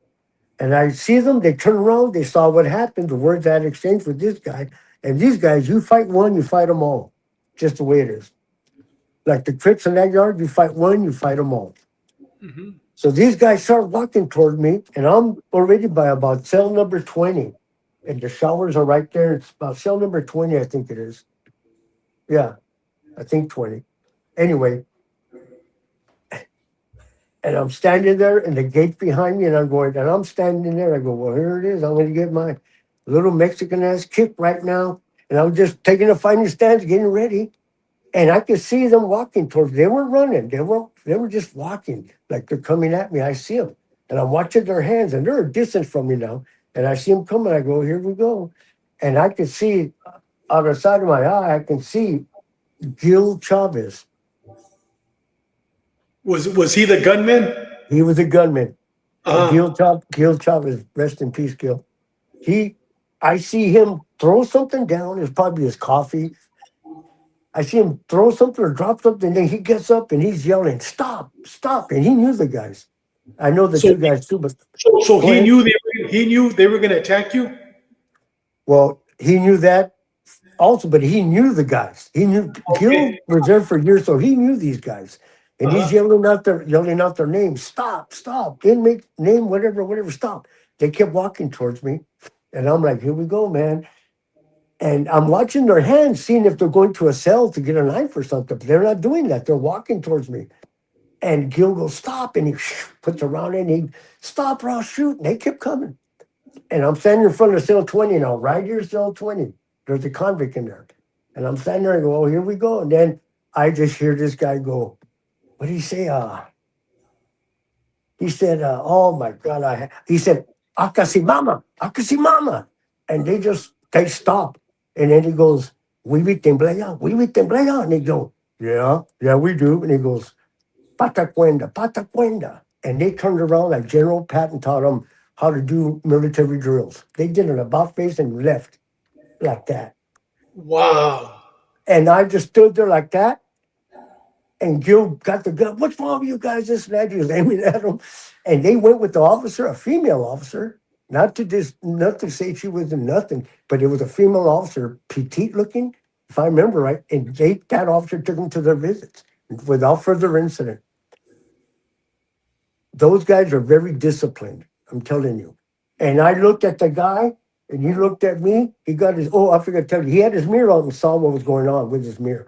And I see them, they turn around, they saw what happened, the words I had exchanged with this guy. And these guys, you fight one, you fight them all. Just the way it is. Like the Crips in that yard, you fight one, you fight them all. Mm-hmm. So these guys start walking toward me, and I'm already by about cell number 20. And the showers are right there. It's about cell number 20, I think it is. Yeah, I think 20. Anyway, and I'm standing there, and the gate's behind me, and I'm standing there. I go, well, here it is. I'm going to get my little Mexican ass kicked right now. And I'm just taking a fighting stance, getting ready. And I could see them walking towards. They weren't running. They were just walking like they're coming at me. I see them, and I'm watching their hands, and they're a distance from me now. And I see them coming. I go, here we go. And I can see out of the side of my eye, I can see Gil Chavez. Was he the gunman? He was a gunman. Uh-huh. Gil Chavez, rest in peace, Gil. I see him throw something down. It's probably his coffee. I see him throw something or drop something, and then he gets up and he's yelling, stop, stop. And he knew the guys. I know the 2 guys too, but So he ahead. knew he knew they were going to attack you? Well, he knew that also, but he knew the guys. He knew Gil Okay. was there for years, so he knew these guys. And he's Uh-huh. yelling out their names. Stop, stop, inmate name, whatever, stop. They kept walking towards me. And I'm like, here we go, man. And I'm watching their hands, seeing if they're going to a cell to get a knife or something. But they're not doing that. They're walking towards me. And Gil goes, stop. And he puts around it and he, stop or I'll shoot. And they kept coming. And I'm standing in front of cell 20 now, right here, cell 20. There's a convict in there. And I'm standing there and go, oh, here we go. And then I just hear this guy go, what did he say? He said, oh my God. He said, Akasimama. And they stop. And then he goes, we temblea. And they go, yeah, we do. And he goes, patacuenda. And they turned around like General Patton taught them how to do military drills. They did an about face and left like that. Wow. And I just stood there like that. And Gil got the gun. What's wrong with you guys? This and that. He was aiming at them. And they went with the officer, a female officer, not to say she wasn't nothing, but it was a female officer, petite looking, if I remember right. And that officer took them to their visits without further incident. Those guys are very disciplined, I'm telling you. And I looked at the guy, and he looked at me. He got I forgot to tell you, he had his mirror out and saw what was going on with his mirror.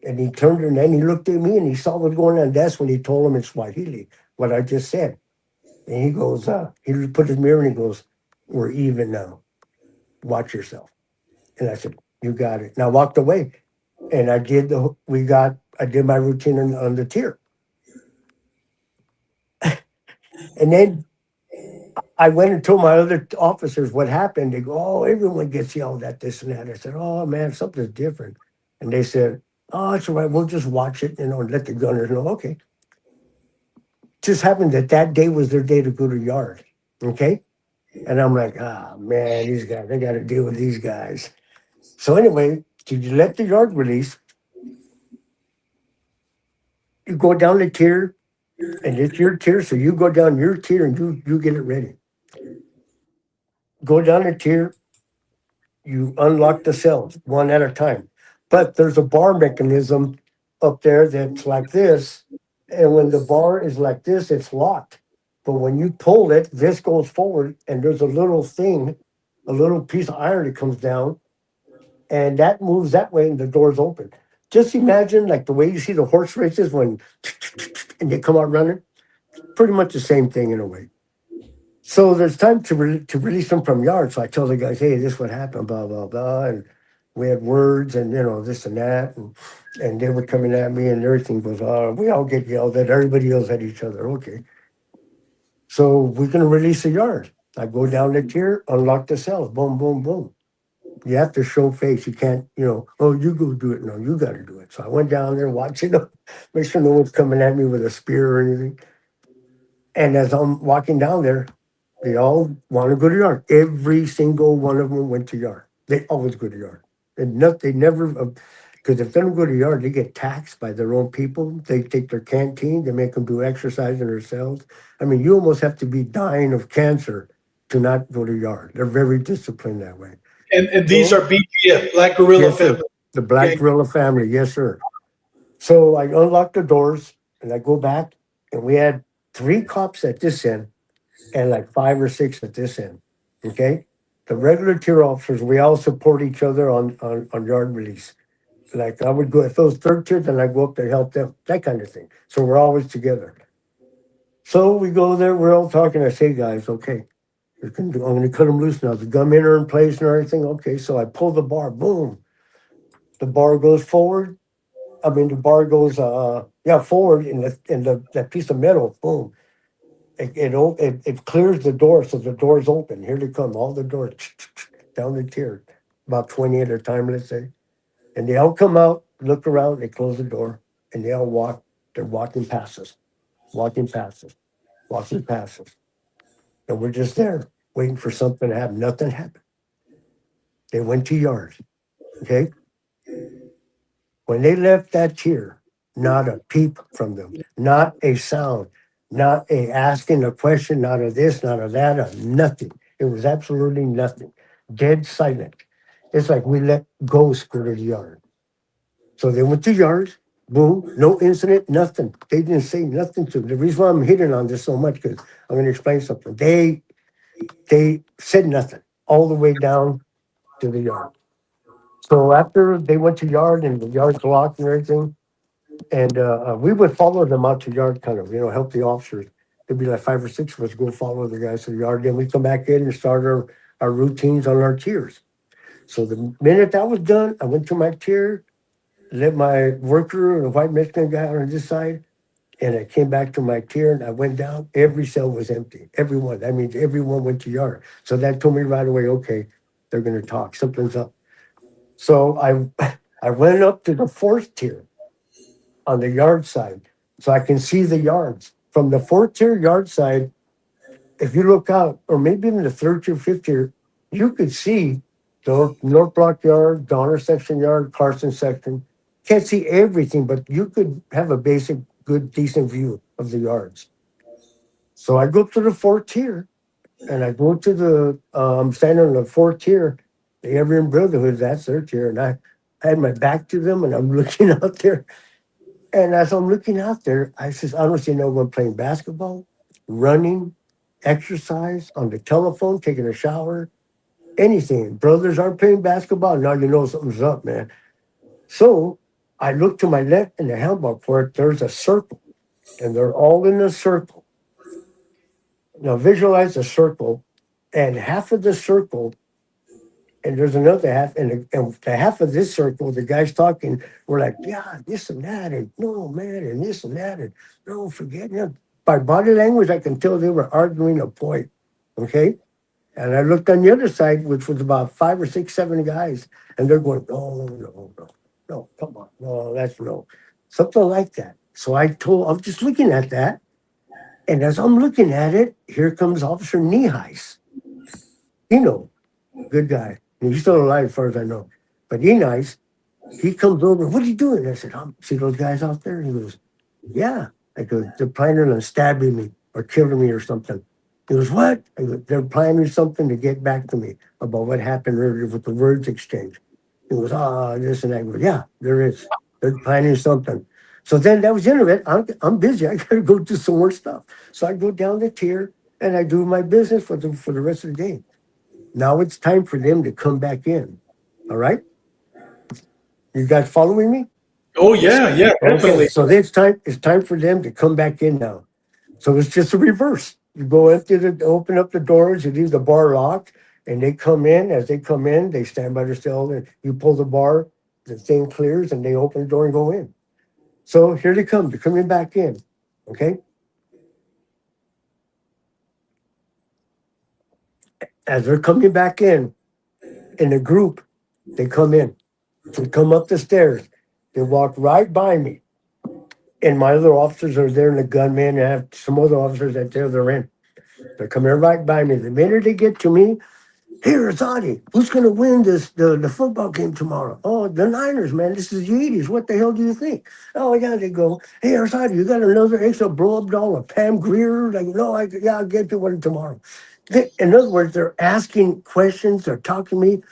And he turned and then he looked at me and he saw what was going on. That's when he told him in Swahili what I just said. And he goes, he put his mirror and he goes, we're even now. Watch yourself. And I said, you got it. And I walked away. And I did my routine on the tier. And then I went and told my other officers what happened. They go, oh, everyone gets yelled at this and that. I said, oh, man, something's different. And they said, oh, it's all right. We'll just watch it, and let the gunners know. Okay. Just happened that day was their day to go to yard. Okay. And I'm like, man, these guys, I got to deal with these guys. So anyway, to let the yard release, you go down the tier, and it's your tier. So you go down your tier and you get it ready. Go down the tier, you unlock the cells one at a time. But there's a bar mechanism up there that's like this. And when the bar is like this, it's locked. But when you pull it, this goes forward and there's a little thing, a little piece of iron that comes down and that moves that way and the door's open. Just imagine like the way you see the horse races when and they come out running. Pretty much the same thing in a way. So there's time to release them from yard. So I tell the guys, hey, this is what happened, blah, blah, blah. And we had words and, this and that. And they were coming at me and everything goes, we all get yelled at. Everybody yells at each other. Okay. So we're going to release the yard. I go down the tier, unlock the cells. Boom, boom, boom. You have to show face. You can't, oh, you go do it. No, you got to do it. So I went down there watching them, make sure no one's coming at me with a spear or anything. And as I'm walking down there, they all want to go to yard. Every single one of them went to yard. They always go to yard. And they never, because if they don't go to yard, they get taxed by their own people. They take their canteen, they make them do exercise in their cells. I mean, you almost have to be dying of cancer to not go to yard. They're very disciplined that way. And these are BGF, Black Guerrilla Yes, sir. Family. The Black Guerrilla family, yes, sir. So I unlock the doors and I go back, and we had 3 cops at this end and like 5 or 6 at this end. Okay. The regular tier officers, we all support each other on yard release. Like I would go, if it was third tier, then I go up to help them, that kind of thing. So we're always together. So we go there, we're all talking. I say, guys, okay, I'm going to cut them loose now. The gunmen are in place and everything. Okay. So I pull the bar, boom. The bar goes forward. I mean, the bar goes, forward in that piece of metal, boom. It clears the door, so the door's open. Here they come, all the doors down the tier, about 20 at a time, let's say. And they all come out, look around, they close the door, and they all walk. They're walking past us. And we're just there, waiting for something to happen. Nothing happened. They went to yard, okay? When they left that tier, not a peep from them, not a sound. Not a asking a question, not a this, not a that, nothing. It was absolutely nothing. Dead silent. It's like we let ghosts go to the yard. So they went to yards, boom, no incident, nothing. They didn't say nothing to me. The reason why I'm hitting on this so much, because I'm going to explain something. They said nothing all the way down to the yard. So after they went to yard and the yard's locked and everything, and we would follow them out to yard, kind of, help the officers. There'd be like 5 or 6 of us go follow the guys to the yard. Then we come back in and start our routines on our tiers. So the minute that was done, I went to my tier, let my worker and a white Mexican guy on this side, and I came back to my tier and I went down. Every cell was empty. Everyone. That means everyone went to yard. So that told me right away, okay, they're going to talk. Something's up. So I went up to the 4th tier on the yard side so I can see the yards. From the 4th tier yard side, if you look out, or maybe even the 3rd tier, 5th tier, you could see the North Block yard, Donner section yard, Carson section. Can't see everything, but you could have a basic, good, decent view of the yards. So I go up to the 4th tier, and I go to I'm standing on the 4th tier, the Aryan Brotherhood, that's their tier, and I had my back to them, and I'm looking out there. And as I'm looking out there, I says, I don't see no one playing basketball, running, exercise, on the telephone, taking a shower, anything. Brothers aren't playing basketball. Now you know something's up, man. So I look to my left in the handbook for it. There's a circle, and they're all in a circle. Now visualize a circle, and half of the circle, and there's another half, and the half of this circle, the guys talking, were like, yeah, this and that, and no, man, and this and that, and no, forget it. By body language, I can tell they were arguing a point, okay? And I looked on the other side, which was about 5 or 6, 7 guys, and they're going, no, come on, no, that's no. Something like that. So I'm just looking at that, and as I'm looking at it, here comes Officer Neheis. Good guy. And he's still alive as far as I know. But Neheis, he comes over, what are you doing? I said, see those guys out there? He goes, yeah. I go, they're planning on stabbing me or killing me or something. He goes, what? I go, they're planning something to get back to me about what happened earlier with the words exchange. He goes, this and that. I go, yeah, there is. They're planning something. So then that was the end of it. I'm busy. I got to go do some more stuff. So I go down the tier and I do my business for the rest of the day. Now it's time for them to come back in. All right? You guys following me? Oh yeah, definitely. Okay, so it's time for them to come back in now. So it's just a reverse. You go open up the doors, you leave the bar locked, and they come in. As they come in, they stand by their cell, and you pull the bar, the thing clears, and they open the door and go in. So here they come. They're coming back in. Okay? As they're coming back in a group, they come in. They come up the stairs. They walk right by me. And my other officers are there, and the gunmen, and I have some other officers that they're in. They're coming right by me. The minute they get to me, hey, Arzate, who's going to win the football game tomorrow? Oh, the Niners, man. This is the 80s. What the hell do you think? Oh, yeah, they go, hey, Arzate, you got another extra blow-up doll, a Pam Grier? Like, no, I'll get you one tomorrow. In other words, they're asking questions. They're talking to me,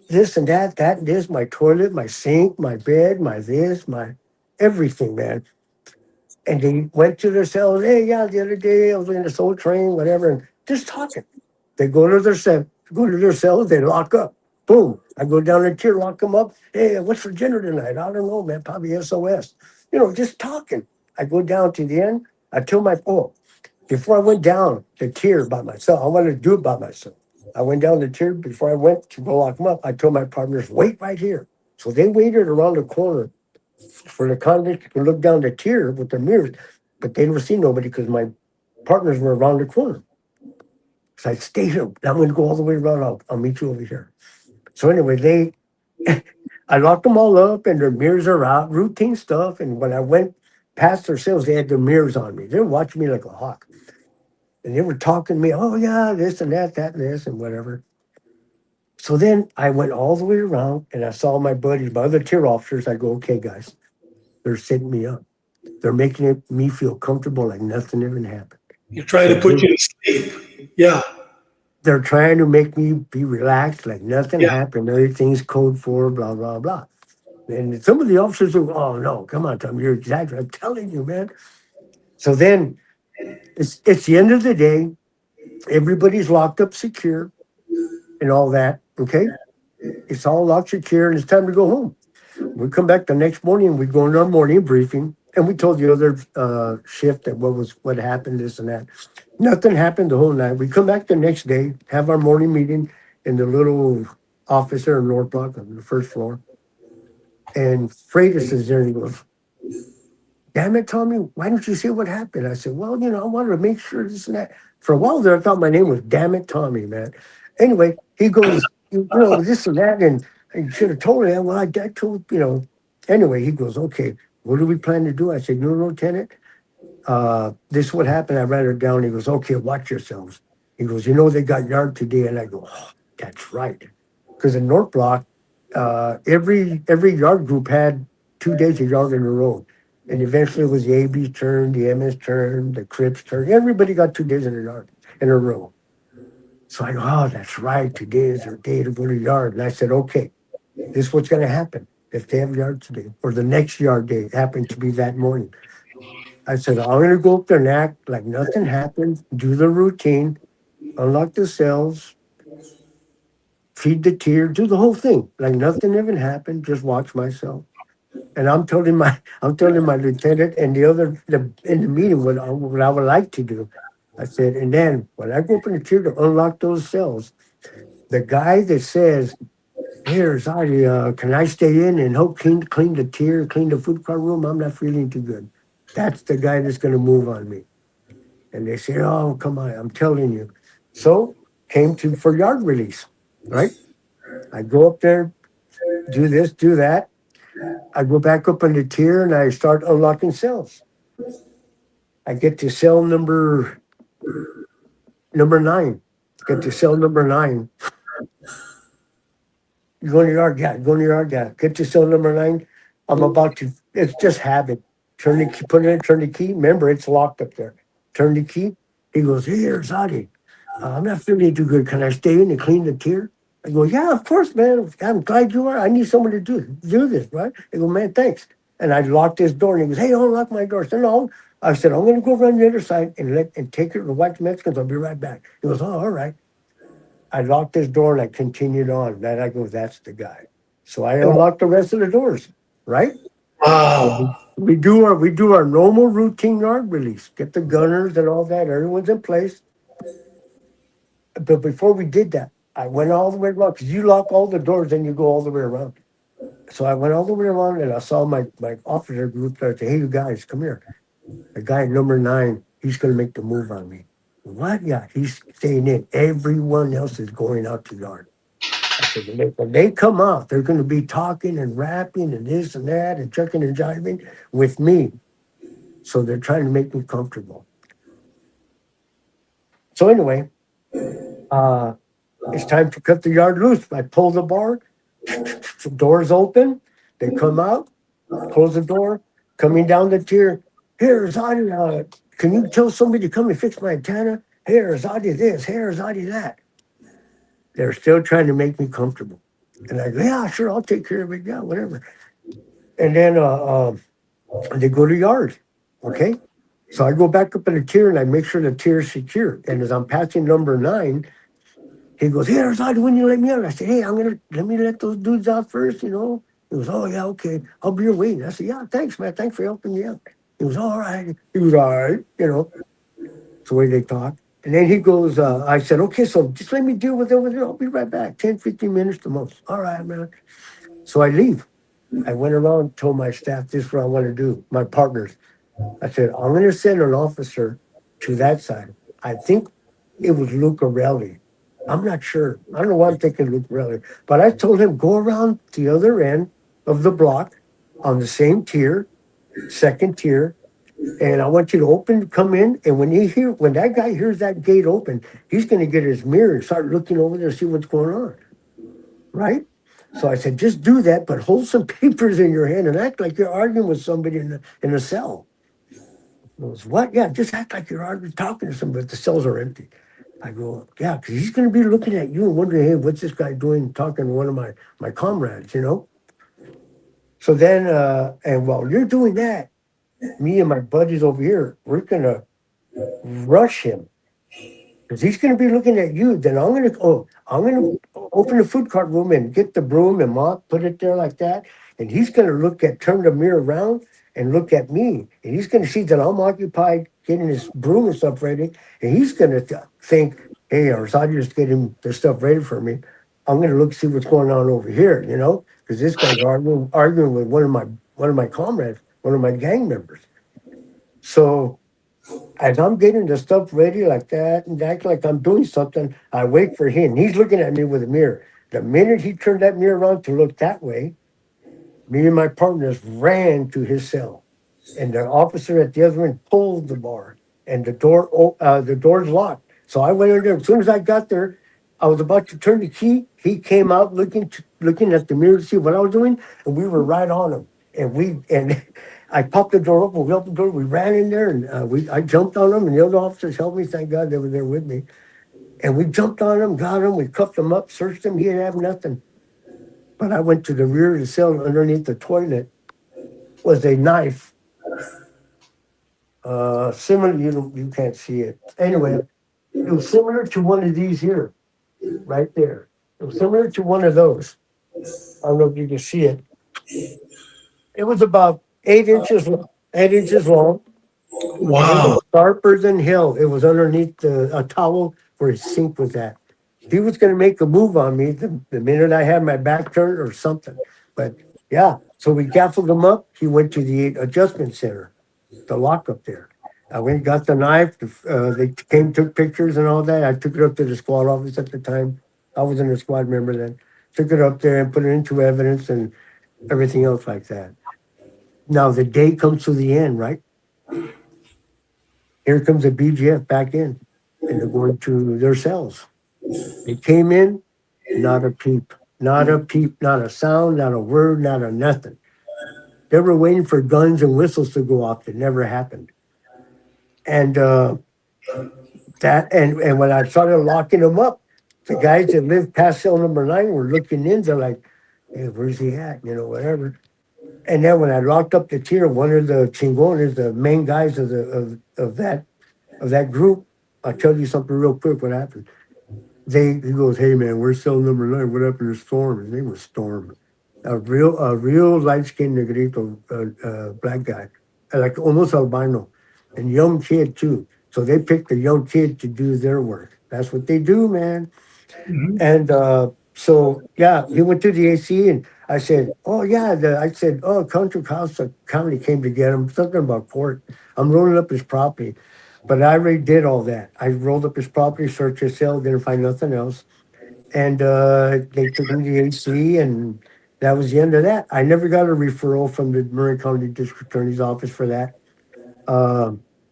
this and that and this, my toilet, my sink, my bed, my this, my everything, man. And they went to their cells. Hey, yeah, the other day I was in the Soul Train, whatever, and just talking. They go to their cells, they lock up. Boom. I go down the tier, lock them up. Hey, what's for dinner tonight? I don't know, man. Probably SOS. Just talking. I go down to the end. I tell before I went down the tier by myself, I wanted to do it by myself. I went down the tier before I went to go lock them up. I told my partners, wait right here. So they waited around the corner for the convicts to look down the tier with their mirrors, but they never see nobody because my partners were around the corner. So I stay here. I'm going to go all the way around. I'll meet you over here. So anyway, I locked them all up, and their mirrors are out, routine stuff. And when I went past their cells, they had their mirrors on me. They were watching me like a hawk. And they were talking to me, oh, yeah, this and that and this and whatever. So then I went all the way around, and I saw my buddies, my other tier officers. I go, okay, guys, they're setting me up. They're making me feel comfortable like nothing ever happened. You try to put you to sleep. Yeah. they're trying to make me be relaxed, like nothing Yeah. happened. Everything's code for, blah, blah, blah. And some of the officers are, oh, no, come on, Tom, you're exaggerating. I'm telling you, man. So then it's the end of the day. Everybody's locked up secure and all that, okay? It's all locked secure, and it's time to go home. We come back the next morning, we go into our morning briefing, and we told the other shift that what happened, this and that. Nothing happened the whole night. We come back the next day, have our morning meeting in the little office there in North Block on the first floor. And Freitas is there, and he goes, damn it, Tommy, why don't you say what happened? I said, well, I wanted to make sure this and that. For a while there, I thought my name was Damn It Tommy, man. Anyway, he goes, this and that, and I should have told him. Well, I told, Anyway, he goes, okay, what do we plan to do? I said, Lieutenant, this is what happened. I write it down. He goes, okay, watch yourselves. He goes, they got yard today. And I go, oh, that's right. Because in North Block, every yard group had 2 days of yard in a row. And eventually it was the AB's turn, the MS turn, the Crips turn. Everybody got 2 days in a yard in a row. So I go, oh, that's right. Today is their day to go to yard. And I said, okay, this is what's going to happen if they have yard today or the next yard day happened to be that morning. I said, I'm going to go up there and act like nothing happened, do the routine, unlock the cells, feed the tier, do the whole thing like nothing even happened. Just watch myself. And I'm telling my lieutenant and in the meeting what I would like to do. I said, and then when I go up in the tier to unlock those cells, the guy that says, "Here, sorry, can I stay in and help clean the tier, clean the food car room? I'm not feeling too good." That's the guy that's going to move on me. And they say, "Oh, come on, I'm telling you." So came to for yard release, right? I go up there, do this, do that. I go back up on the tier and I start unlocking cells. I get to cell number 9. Get to cell number 9. You go in the yard, yeah. Go in the yard, yeah. Get to cell number 9. I'm about to. It's just habit. Turn the key, put it in, turn the key. Remember, it's locked up there. Turn the key. He goes, "Hey, Arzate, I'm not feeling too good. Can I stay in and clean the tier?" I go, "Yeah, of course, man. I'm glad you are. I need someone to do this, right?" I go, "Man, thanks." And I locked his door, and he goes, "Hey, don't lock my door." I said, "No." I said, "I'm going to go around the other side and take it to the white Mexicans. I'll be right back." He goes, "Oh, all right." I locked his door and I continued on. Then I go, "That's the guy." So I unlocked the rest of the doors, right? Wow. We do our normal routine yard release. Get the gunners and all that. Everyone's in place. But before we did that, I went all the way around because you lock all the doors, then you go all the way around. So I went all the way around and I saw my officer group there. I said, "Hey, you guys, come here. The guy at number 9, he's going to make the move on me." "What?" "Yeah, he's staying in. Everyone else is going out to yard." I said, when they come out, they're going to be talking and rapping and this and that and chucking and jiving with me. So they're trying to make me comfortable. So anyway, it's time to cut the yard loose. I pull the bar, the doors open, they come out, close the door, coming down the tier. "Here, Zadi, can you tell somebody to come and fix my antenna? Here, Zadi this, here, Zadi that." They're still trying to make me comfortable. And I go, "Yeah, sure, I'll take care of it. Yeah, whatever." And then they go to yard. Okay. So I go back up in the tier and I make sure the tier is secure. And as I'm passing number 9, he goes, "Here, Zadi, when you let me out?" I said, "Hey, let me let those dudes out first, He goes, "Oh, yeah, okay. I'll be waiting." I said, "Yeah, thanks, man. Thanks for helping me out." He was all right. He was all right, It's the way they talk. And then he goes, I said, "Okay, so just let me deal with it over there. I'll be right back. 10, 15 minutes the most." "All right, man." So I leave. I went around and told my staff, "This is what I want to do." My partners. I said, "I'm going to send an officer to that side." I think it was Lucarelli. I'm not sure. I don't know why I'm thinking Lucarelli. But I told him, "Go around the other end of the block on the same tier, second tier, and I want you to come in. And when that guy hears that gate open, he's going to get his mirror and start looking over there, see what's going on." Right? So I said, "Just do that, but hold some papers in your hand and act like you're arguing with somebody in a cell." He goes, "What?" "Yeah, just act like you're arguing, talking to somebody, but the cells are empty." I go, yeah, because he's going to be looking at you and wondering, hey, what's this guy doing talking to one of my comrades, you know? So then, and while you're doing that, me and my buddies over here, we're going to rush him because he's going to be looking at you. Then I'm going to open the food cart room and get the broom and mop, put it there like that. And he's going to turn the mirror around and look at me. And he's going to see that I'm occupied getting his broom and stuff ready. And he's going to think, hey, Arzate just getting the stuff ready for me. I'm going to look see what's going on over here, you know, because this guy's arguing with one of my comrades, one of my gang members. So as I'm getting the stuff ready like that and act like I'm doing something, I wait for him. He's looking at me with a mirror. The minute he turned that mirror around to look that way, me and my partners ran to his cell. And the officer at the other end pulled the bar, and the door's locked. So I went in there. As soon as I got there, I was about to turn the key. He came out looking at the mirror to see what I was doing, and we were right on him. And I popped the door open. We opened the door. We ran in there, and I jumped on him, and the other officers helped me. Thank God they were there with me. And we jumped on him, got him. We cuffed him up, searched him. He didn't have nothing. But I went to the rear of the cell underneath the toilet. Was a knife. Similar, you can't see it. Anyway, it was similar to one of these here, right there. It was similar to one of those. I don't know if you can see it. It was about 8 inches long, 8 inches long. Wow. Sharper than hell. It was underneath a towel where his sink was at. He was going to make a move on me the minute I had my back turned or something. But yeah, so we gaffled him up. He went to the adjustment center, the lockup there. I went and got the knife. They came, took pictures and all that. I took it up to the squad office at the time. I wasn't a squad member then. Took it up there and put it into evidence and everything else like that. Now the day comes to the end, right? Here comes the BGF back in, and they're going to their cells. They came in, not a peep, not a sound, not a word, not a nothing. They were waiting for guns and whistles to go off. It never happened. And and when I started locking them up, the guys that lived past cell number 9 were looking in. They're like, "Hey, where's he at?" You know, whatever. And then when I locked up the tier, one of the chingones, the main guys of that group, I'll tell you something real quick. What happened? He goes, "Hey man, we're cell number 9. What happened to Storm?" His name was Storm, a real light skinned negrito, black guy, like almost albino, and young kid too. So they picked a young kid to do their work. That's what they do, man. And so yeah, he went to the AC, and I said, "Oh yeah," Contra Costa County came to get him. Something about court. I'm rolling up his property. But I already did all that. I rolled up his property, searched his cell, didn't find nothing else. And they took him to the AC, and that was the end of that. I never got a referral from the Marin County District Attorney's Office for that.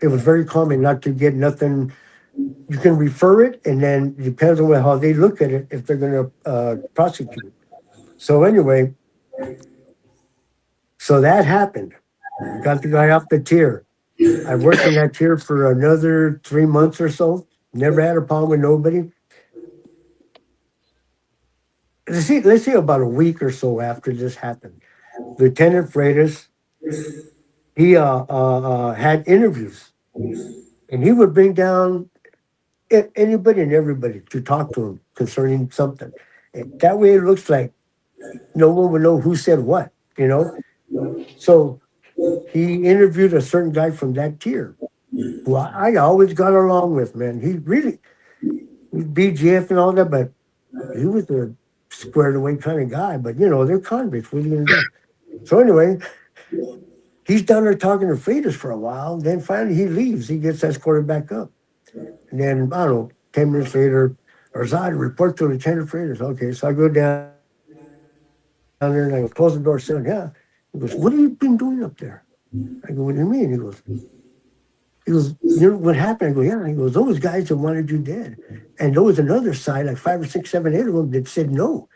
It was very common not to get nothing. You can refer it, and then it depends on how they look at it, if they're going to prosecute. So anyway, so that happened. We got the guy off the tier. I worked in that tier for another 3 months or so. Never had a problem with nobody. Let's see about a week or so after this happened. Lieutenant Freitas, he had interviews, and he would bring down anybody and everybody to talk to him concerning something. And that way it looks like no one would know who said what, you know? So he interviewed a certain guy from that tier who I always got along with, man. He BGF and all that, but he was a squared away kind of guy. But, you know, they're convicts. What are you going to do? So anyway, he's down there talking to Freitas for a while. Then finally he leaves. He gets escorted back up. And then, I don't know, 10 minutes later, Arzate report to Lieutenant Freitas. Okay, so I go down there and I go, close the door, sit down. Yeah. He goes, "What have you been doing up there?" I go, "What do you mean?" He goes, "You know what happened?" I go, "Yeah." He goes, "Those guys that wanted you dead." And there was another side, like 5 or 6, 7, 8 of them that said no.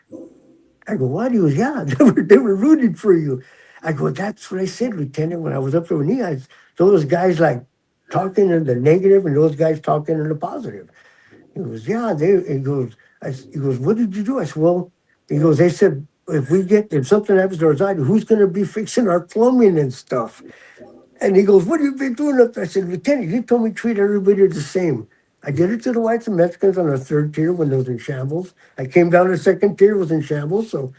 I go, "Why?" He goes, "Yeah, they were rooting for you." I go, "That's what I said, Lieutenant, when I was up there with you guys. Those guys like talking in the negative and those guys talking in the positive." He goes, yeah, he goes, what did you do? I said, well, he goes, they said, if something happens to Arzate, who's going to be fixing our plumbing and stuff? And he goes, what have you been doing up there? I said, Lieutenant, you told me to treat everybody the same. I did it to the whites and Mexicans on the third tier when they was in shambles. I came down to the second tier, was in shambles. So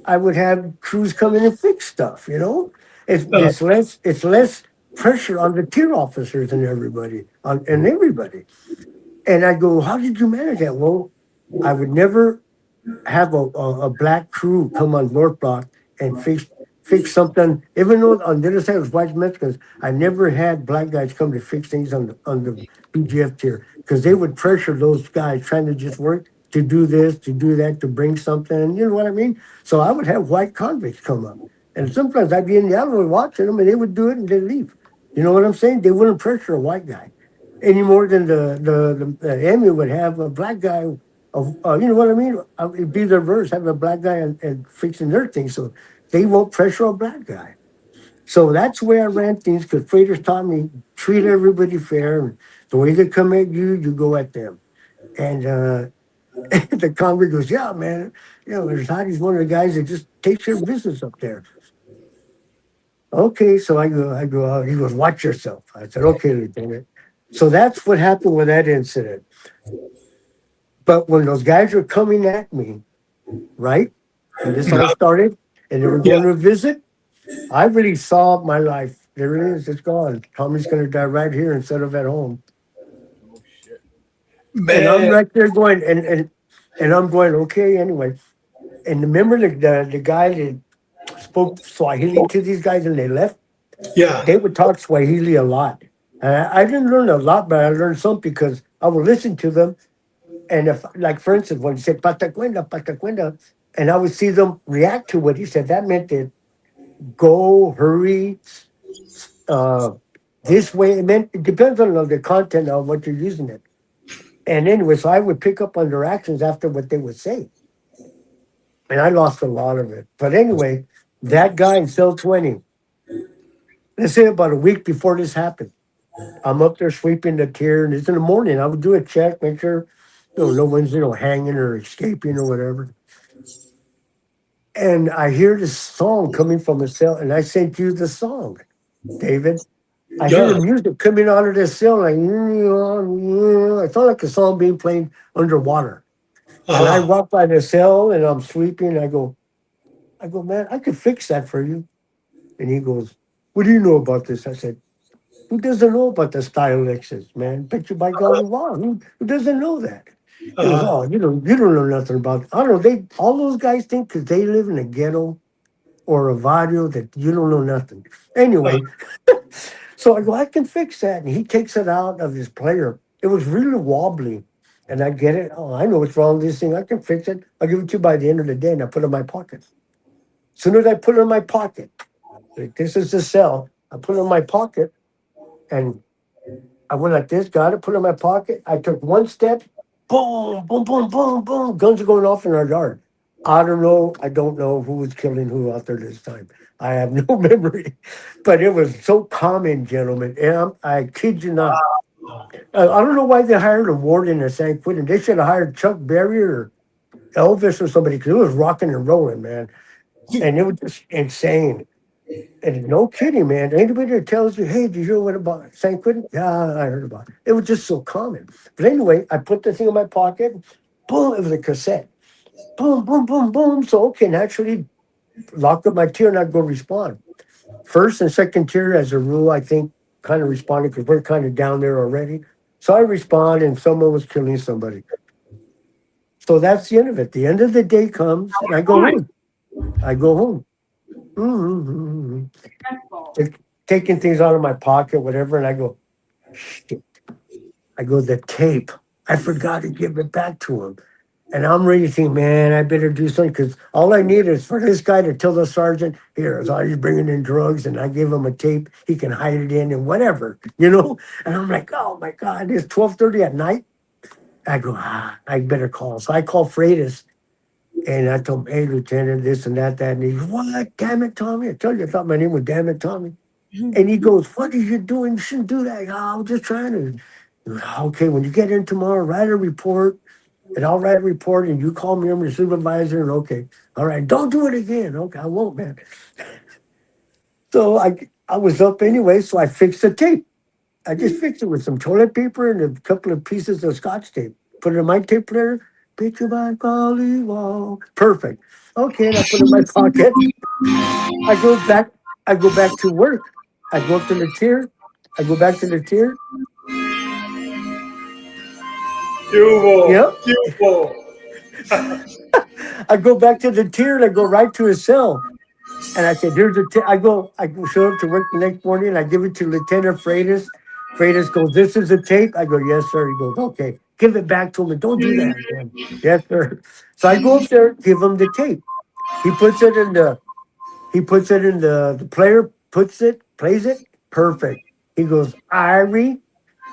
I would have crews come in and fix stuff, you know? It's less pressure on the tier officers and everybody. And I go, how did you manage that? Well, I would never have a black crew come on North Block and fix something. Even though on the other side was white Mexicans, I never had black guys come to fix things on the BGF tier because they would pressure those guys trying to just work to do this, to do that, to bring something. You know what I mean? So I would have white convicts come up, and sometimes I'd be in the alleyway watching them, and they would do it and they'd leave. You know what I'm saying? They wouldn't pressure a white guy any more than the Emmy would have a black guy. You know what I mean? It'd be the reverse, have a black guy and fixing their thing, so they won't pressure a black guy. So that's where I ran things because freighters taught me treat everybody fair. And the way they come at you, you go at them. And the convict goes, yeah, man, you know, Arzati's one of the guys that just takes care of business up there. Okay, so I go, he goes, watch yourself. I said, okay, Lieutenant. So that's what happened with that incident. But when those guys were coming at me, right, and this all started, and they were going to visit, I really saw my life. There it is, it's gone. Tommy's going to die right here instead of at home. Oh shit. And I'm Man. right there going, and I'm going, okay, anyway. And remember the guy that spoke Swahili to these guys and they left? Yeah. They would talk Swahili a lot. I didn't learn a lot, but I learned some because I would listen to them. And if, like, for instance, when he said patacuenda, and I would see them react to what he said, that meant that go, hurry, uh, this way. It meant, it depends on the content of what you're using it. And anyway, so I would pick up on their actions after what they would say. And I lost a lot of it. But anyway, that guy in cell 20, let's say about a week before this happened, I'm up there sweeping the tier, and it's in the morning. I would do a check, make sure no one's hanging or escaping or whatever. And I hear this song coming from the cell, and I sent you the song, David. I hear the Yeah. music coming out of this cell, like I felt like a song being played underwater. And I Uh-huh. walk by the cell, and I'm sweeping. I go, man, I could fix that for you. And he goes, what do you know about this? I said, who doesn't know about the style Lexus, man? Bet you by golly, wow, who doesn't know that? He goes, Uh-huh. oh, you don't know nothing about it. I don't know. All those guys think because they live in a ghetto or a barrio that you don't know nothing. Anyway, so I go, I can fix that. And he takes it out of his player. It was really wobbly. And I get it. Oh, I know what's wrong with this thing. I can fix it. I'll give it to you by the end of the day. And I put it in my pocket. As soon as I put it in my pocket, like, this is the cell. I put it in my pocket and I went like this, got it, put it in my pocket. I took one step, boom, boom, boom, boom, boom. Guns are going off in our yard. I don't know. I don't know who was killing who out there this time. I have no memory, but it was so common, gentlemen. And I kid you not. I don't know why they hired a warden in San Quentin. They should have hired Chuck Berry or Elvis or somebody because it was rocking and rolling, man. And it was just insane. And no kidding, man. Anybody that tells you, hey, did you hear what about San Quentin? Yeah, I heard about it. It was just so common. But anyway, I put the thing in my pocket. Boom, it was a cassette. Boom, boom, boom, boom. So, okay, naturally, lock up my tier and I'd go respond. First and second tier, as a rule, I think, kind of responded because we're kind of down there already. So I respond and someone was killing somebody. So that's the end of it. The end of the day comes and I go home. I go home. Mm-hmm. Taking things out of my pocket, whatever, and I go, shit. I go, the tape. I forgot to give it back to him. And I'm ready to think, man, I better do something because all I need is for this guy to tell the sergeant, here, as he's bringing in drugs, and I give him a tape, he can hide it in and whatever, you know? And I'm like, oh my God, it's 12:30 at night. I go, I better call. So I call Freitas and I told him, hey, Lieutenant, this and that. And he goes, what? Damn it, Tommy. I told you I thought my name was Damn it, Tommy. And he goes, what are you doing? You shouldn't do that. Oh, I'm just trying to. Okay, when you get in tomorrow, write a report, and I'll write a report, and you call me, I'm your supervisor, and okay. All right, don't do it again. Okay, I won't, man. So I was up anyway, so I fixed the tape. I just fixed it with some toilet paper and a couple of pieces of Scotch tape. Put it in my tape player. Picture by Golly Wall. Perfect. Okay, and I put it in my pocket. I go back. I go back to work. I go up to the tier. I go back to the tier. Cubo, Yep. Cubo. I go back to the tier and I go right to his cell. And I said, "Here's the." I go show up to work the next morning. And I give it to Lieutenant Freitas. Freitas goes, "This is a tape." I go, "Yes, sir." He goes, "Okay, give it back to him and don't do that again." Yes, sir. So I go up there, give him the tape. He puts it in the. He puts it in the player. Puts it, plays it. Perfect. He goes, "Irie."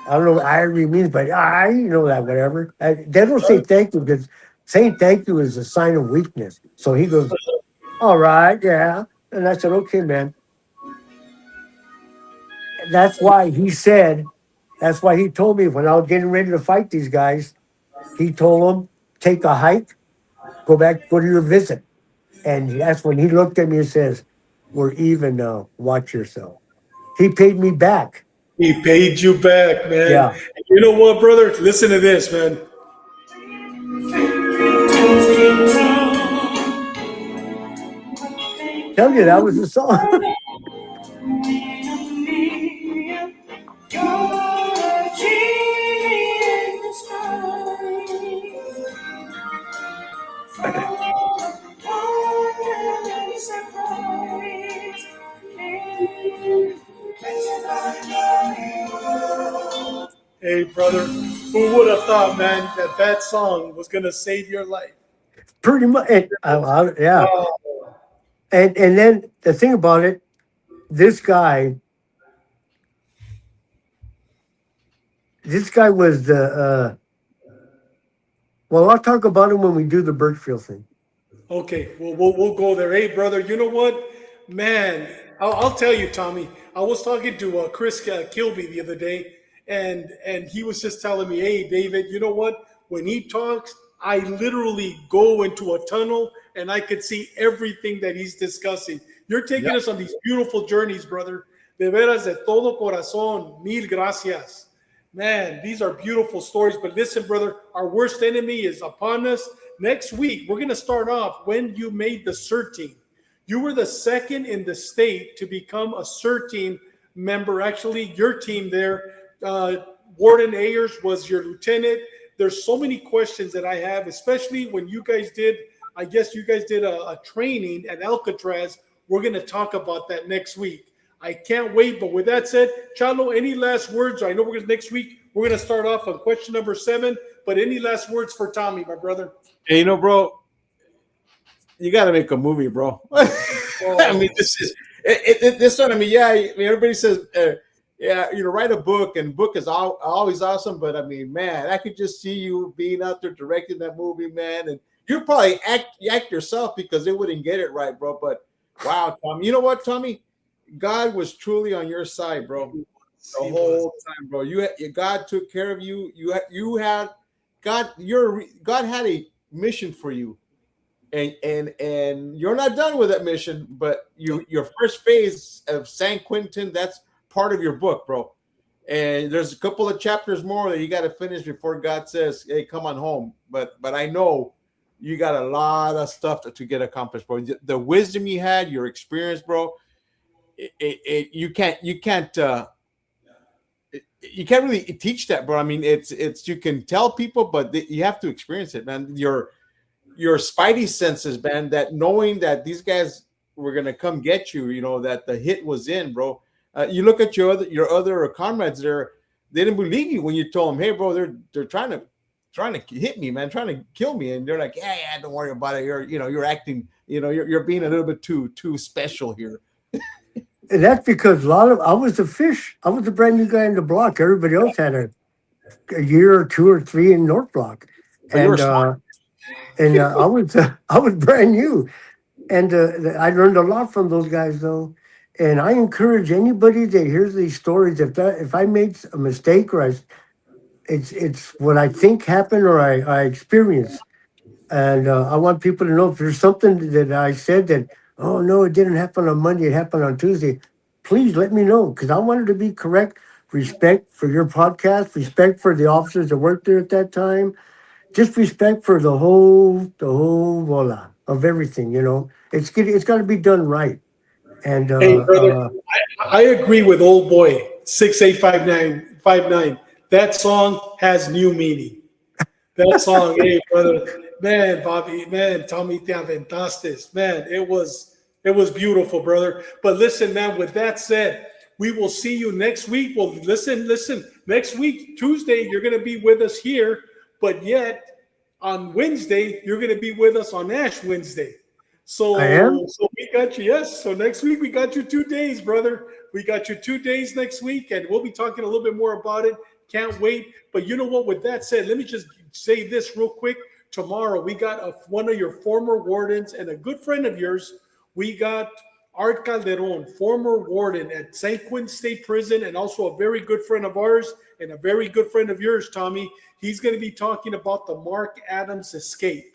I don't know what Irie means, but you know that whatever. They don't say thank you because saying thank you is a sign of weakness. So he goes, "All right, yeah." And I said, "Okay, man." That's why he said, that's why he told me when I was getting ready to fight these guys, he told them, take a hike, go back, go to your visit. And that's when he looked at me and says, we're even now. Watch yourself. He paid me back. He paid you back, man. Yeah. And you know what, brother? Listen to this, man. Tell you that was the song. Hey, brother, who would have thought, man, that that song was gonna save your life? Pretty much. And, yeah. Oh, And then the thing about it, this guy was the well, I'll talk about him when we do the Birchfield thing. okay, well, we'll go there. Hey, brother, you know what, man? I'll tell you, Tommy. I was talking to Chris Kilby the other day, and he was just telling me, hey, David, you know what? When he talks, I literally go into a tunnel and I could see everything that he's discussing. You're taking us on these beautiful journeys, brother. De veras de todo corazón, mil gracias. Man, these are beautiful stories. But listen, brother, our worst enemy is upon us. Next week, we're going to start off when you made the SERT team. You were the second in the state to become a SERT team member. Actually, your team there, Warden Ayers was your lieutenant. There's so many questions that I have, especially when you guys did, I guess you guys did a training at Alcatraz. We're going to talk about that next week. I can't wait. But with that said, Chalo, any last words? I know we're going to next week. We're going to start off on question number 7. But any last words for Tommy, my brother? Hey, you know, bro, you got to make a movie, bro. I mean, this is this one. I mean, yeah. I mean, everybody says, yeah, you know, write a book, and book is always awesome. But I mean, man, I could just see you being out there directing that movie, man, and you probably act yourself because they wouldn't get it right, bro. But wow, Tommy, you know what, Tommy? God was truly on your side, bro, the whole time, bro. God took care of you. You had God. God had a mission for you, and you're not done with that mission. But your first phase of San Quentin, that's part of your book, bro. And there's a couple of chapters more that you got to finish before God says, "Hey, come on home." But I know you got a lot of stuff to get accomplished, bro. The wisdom you had, your experience, bro. You can't really teach that, bro. I mean, it's you can tell people, but you have to experience it, man. Your spidey senses, man, that knowing that these guys were gonna come get you, you know, that the hit was in, bro. You look at your other comrades there, they didn't believe you when you told them, hey, bro, they're trying to hit me, man, trying to kill me, and they're like, yeah, don't worry about it. You're acting, you're being a little bit too special here. And that's because I was a fish. I was a brand new guy in the block. Everybody else had a year or 2 or 3 in North Block. And I was brand new. And I learned a lot from those guys, though. And I encourage anybody that hears these stories, if I made a mistake or it's what I think happened or I experienced. And I want people to know if there's something that I said that, oh, no, it didn't happen on Monday, it happened on Tuesday. Please let me know because I wanted to be correct. Respect for your podcast, respect for the officers that worked there at that time, just respect for the whole voila of everything. It's got to be done right. And Hey, brother, I agree with old boy 685959. That song has new meaning. That song, hey, brother, man, Bobby, man, Tommy, te aventaste, man. It was beautiful, brother. But listen, man. With that said, we will see you next week. Well, listen. Next week, Tuesday, you're going to be with us here, but yet on Wednesday, you're going to be with us on Ash Wednesday. I am. So we got you. Yes. So next week we got you 2 days, brother. We got you 2 days next week, and we'll be talking a little bit more about it. Can't wait. But you know what? With that said, let me just say this real quick. Tomorrow we got one of your former wardens and a good friend of yours. We got Art Calderon, former warden at San Quentin State Prison, and also a very good friend of ours and a very good friend of yours, Tommy. He's going to be talking about the Mark Adams escape.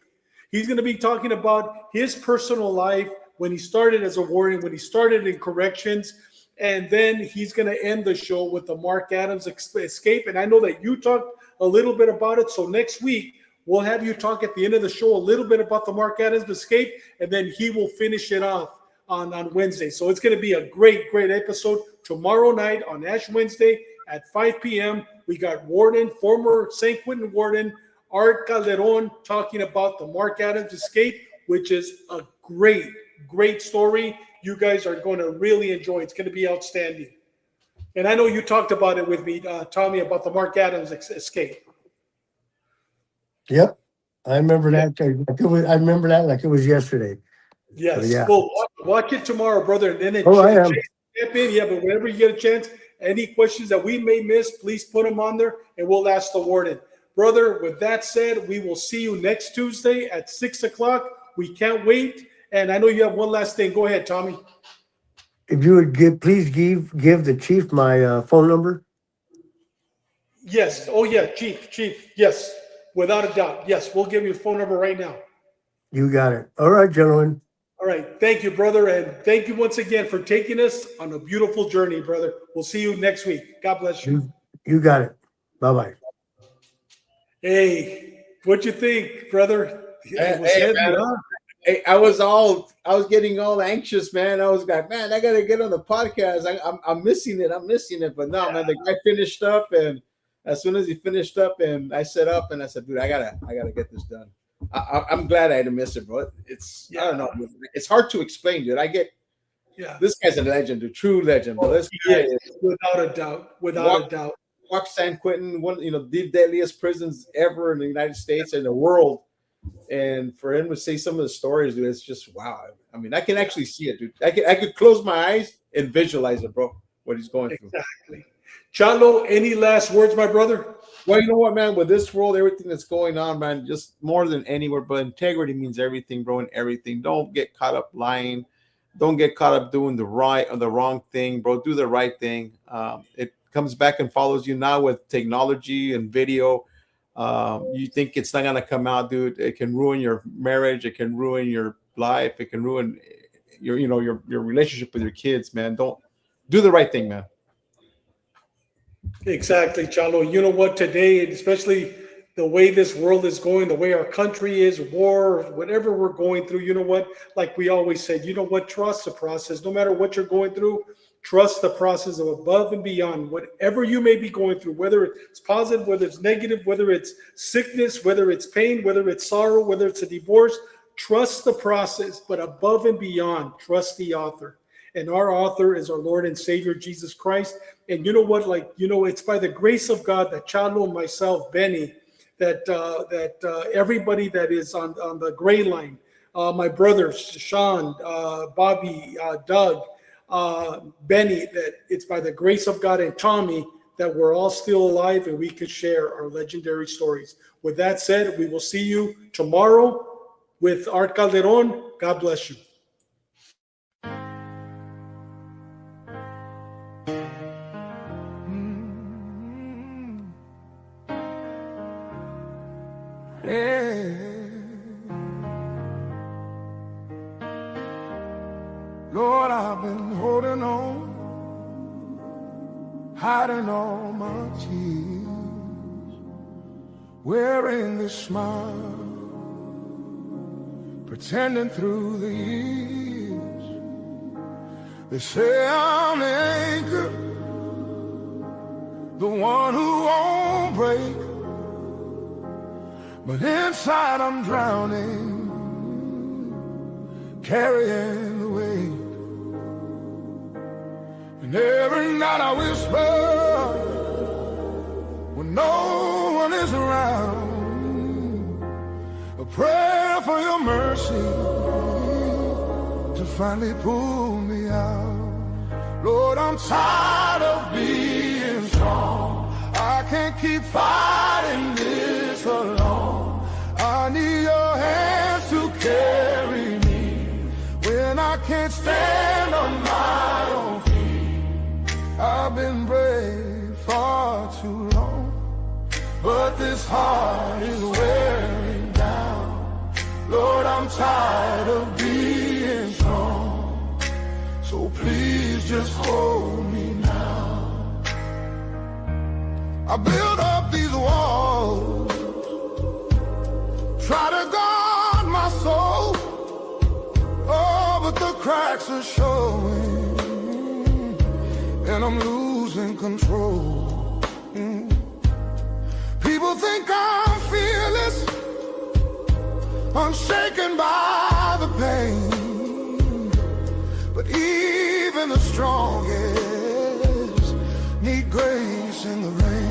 He's going to be talking about his personal life when he started as a warden, when he started in corrections, and then he's going to end the show with the Mark Adams escape. And I know that you talked a little bit about it. So next week, we'll have you talk at the end of the show a little bit about the Mark Adams escape, and then he will finish it off on Wednesday. So it's going to be a great episode tomorrow night on Ash Wednesday at 5 p.m. We got warden, former San Quentin warden, Art Calderon, talking about the Mark Adams escape, which is a great story. You guys are going to really enjoy. It's going to be outstanding. And I know you talked about it with me, Tommy, about the Mark Adams escape. Yep. I remember that. I remember that like it was yesterday. Yes. So, yeah. Well, watch it tomorrow, brother. And then I am. Step in. Yeah, but whenever you get a chance, any questions that we may miss, please put them on there, and we'll ask the warden. Brother, with that said, we will see you next Tuesday at 6 o'clock. We can't wait. And I know you have one last thing. Go ahead, Tommy. If you would please give the chief my phone number. Yes. Oh, yeah, Chief. Yes, without a doubt. Yes, we'll give you a phone number right now. You got it. All right, gentlemen. All right. Thank you, brother. And thank you once again for taking us on a beautiful journey, brother. We'll see you next week. God bless you. You got it. Bye-bye. Hey, what you think, brother? Hey, I was getting all anxious, man. I was like, man, I gotta get on the podcast. I'm missing it. But no, man, the guy finished up, and as soon as he finished up, and I set up, and I said, dude, I gotta get this done. I'm glad I didn't miss it, bro. I don't know, it's hard to explain, dude. This guy's a legend, a true legend, bro. This guy is, without a doubt. Walk San Quentin, one the deadliest prisons ever in the United States and the world. And for him to say some of the stories, dude, it's just wow. I mean, I can actually see it, dude. I could close my eyes and visualize it, bro. What he's going through. Exactly. Chalo, any last words, my brother? Well, you know what, man? With this world, everything that's going on, man, just more than anywhere. But integrity means everything, bro, and everything. Don't get caught up lying. Don't get caught up doing the right or the wrong thing, bro. Do the right thing. It comes back and follows you now with technology and video. You think it's not gonna come out, dude? It can ruin your marriage. It can ruin your life. It can ruin your relationship with your kids, man. Don't do the right thing, man. Exactly, Chalo. You know what? Today, especially the way this world is going, the way our country is, war, whatever we're going through, you know what? Like we always said, you know what? Trust the process. No matter what you're going through, trust the process of above and beyond. Whatever you may be going through, whether it's positive, whether it's negative, whether it's sickness, whether it's pain, whether it's sorrow, whether it's a divorce, trust the process. But above and beyond, trust the author. And our author is our Lord and Savior, Jesus Christ. And you know what? It's by the grace of God that Chalo and myself, Benny, that everybody that is on the gray line, my brothers, Sean, Bobby, Doug, Benny, that it's by the grace of God, and Tommy, that we're all still alive and we could share our legendary stories. With that said, we will see you tomorrow with Art Calderon. God bless you. Yeah. Lord, I've been holding on, hiding all my tears, wearing this smile, pretending through the years. They say I'm the anchor, the one who won't break, but inside I'm drowning, carrying the weight. And every night I whisper when no one is around, a prayer for your mercy to finally pull me out. Lord, I'm tired of being strong. I can't keep fighting this alone. I need your hands to carry me when I can't stand on my own feet. I've been brave far too long, but this heart is wearing down. Lord, I'm tired of being strong, so please just hold me now. I build up these walls, try to guard my soul, oh, but the cracks are showing, and I'm losing control. People think I'm fearless, unshaken by the pain, but even the strongest need grace in the rain.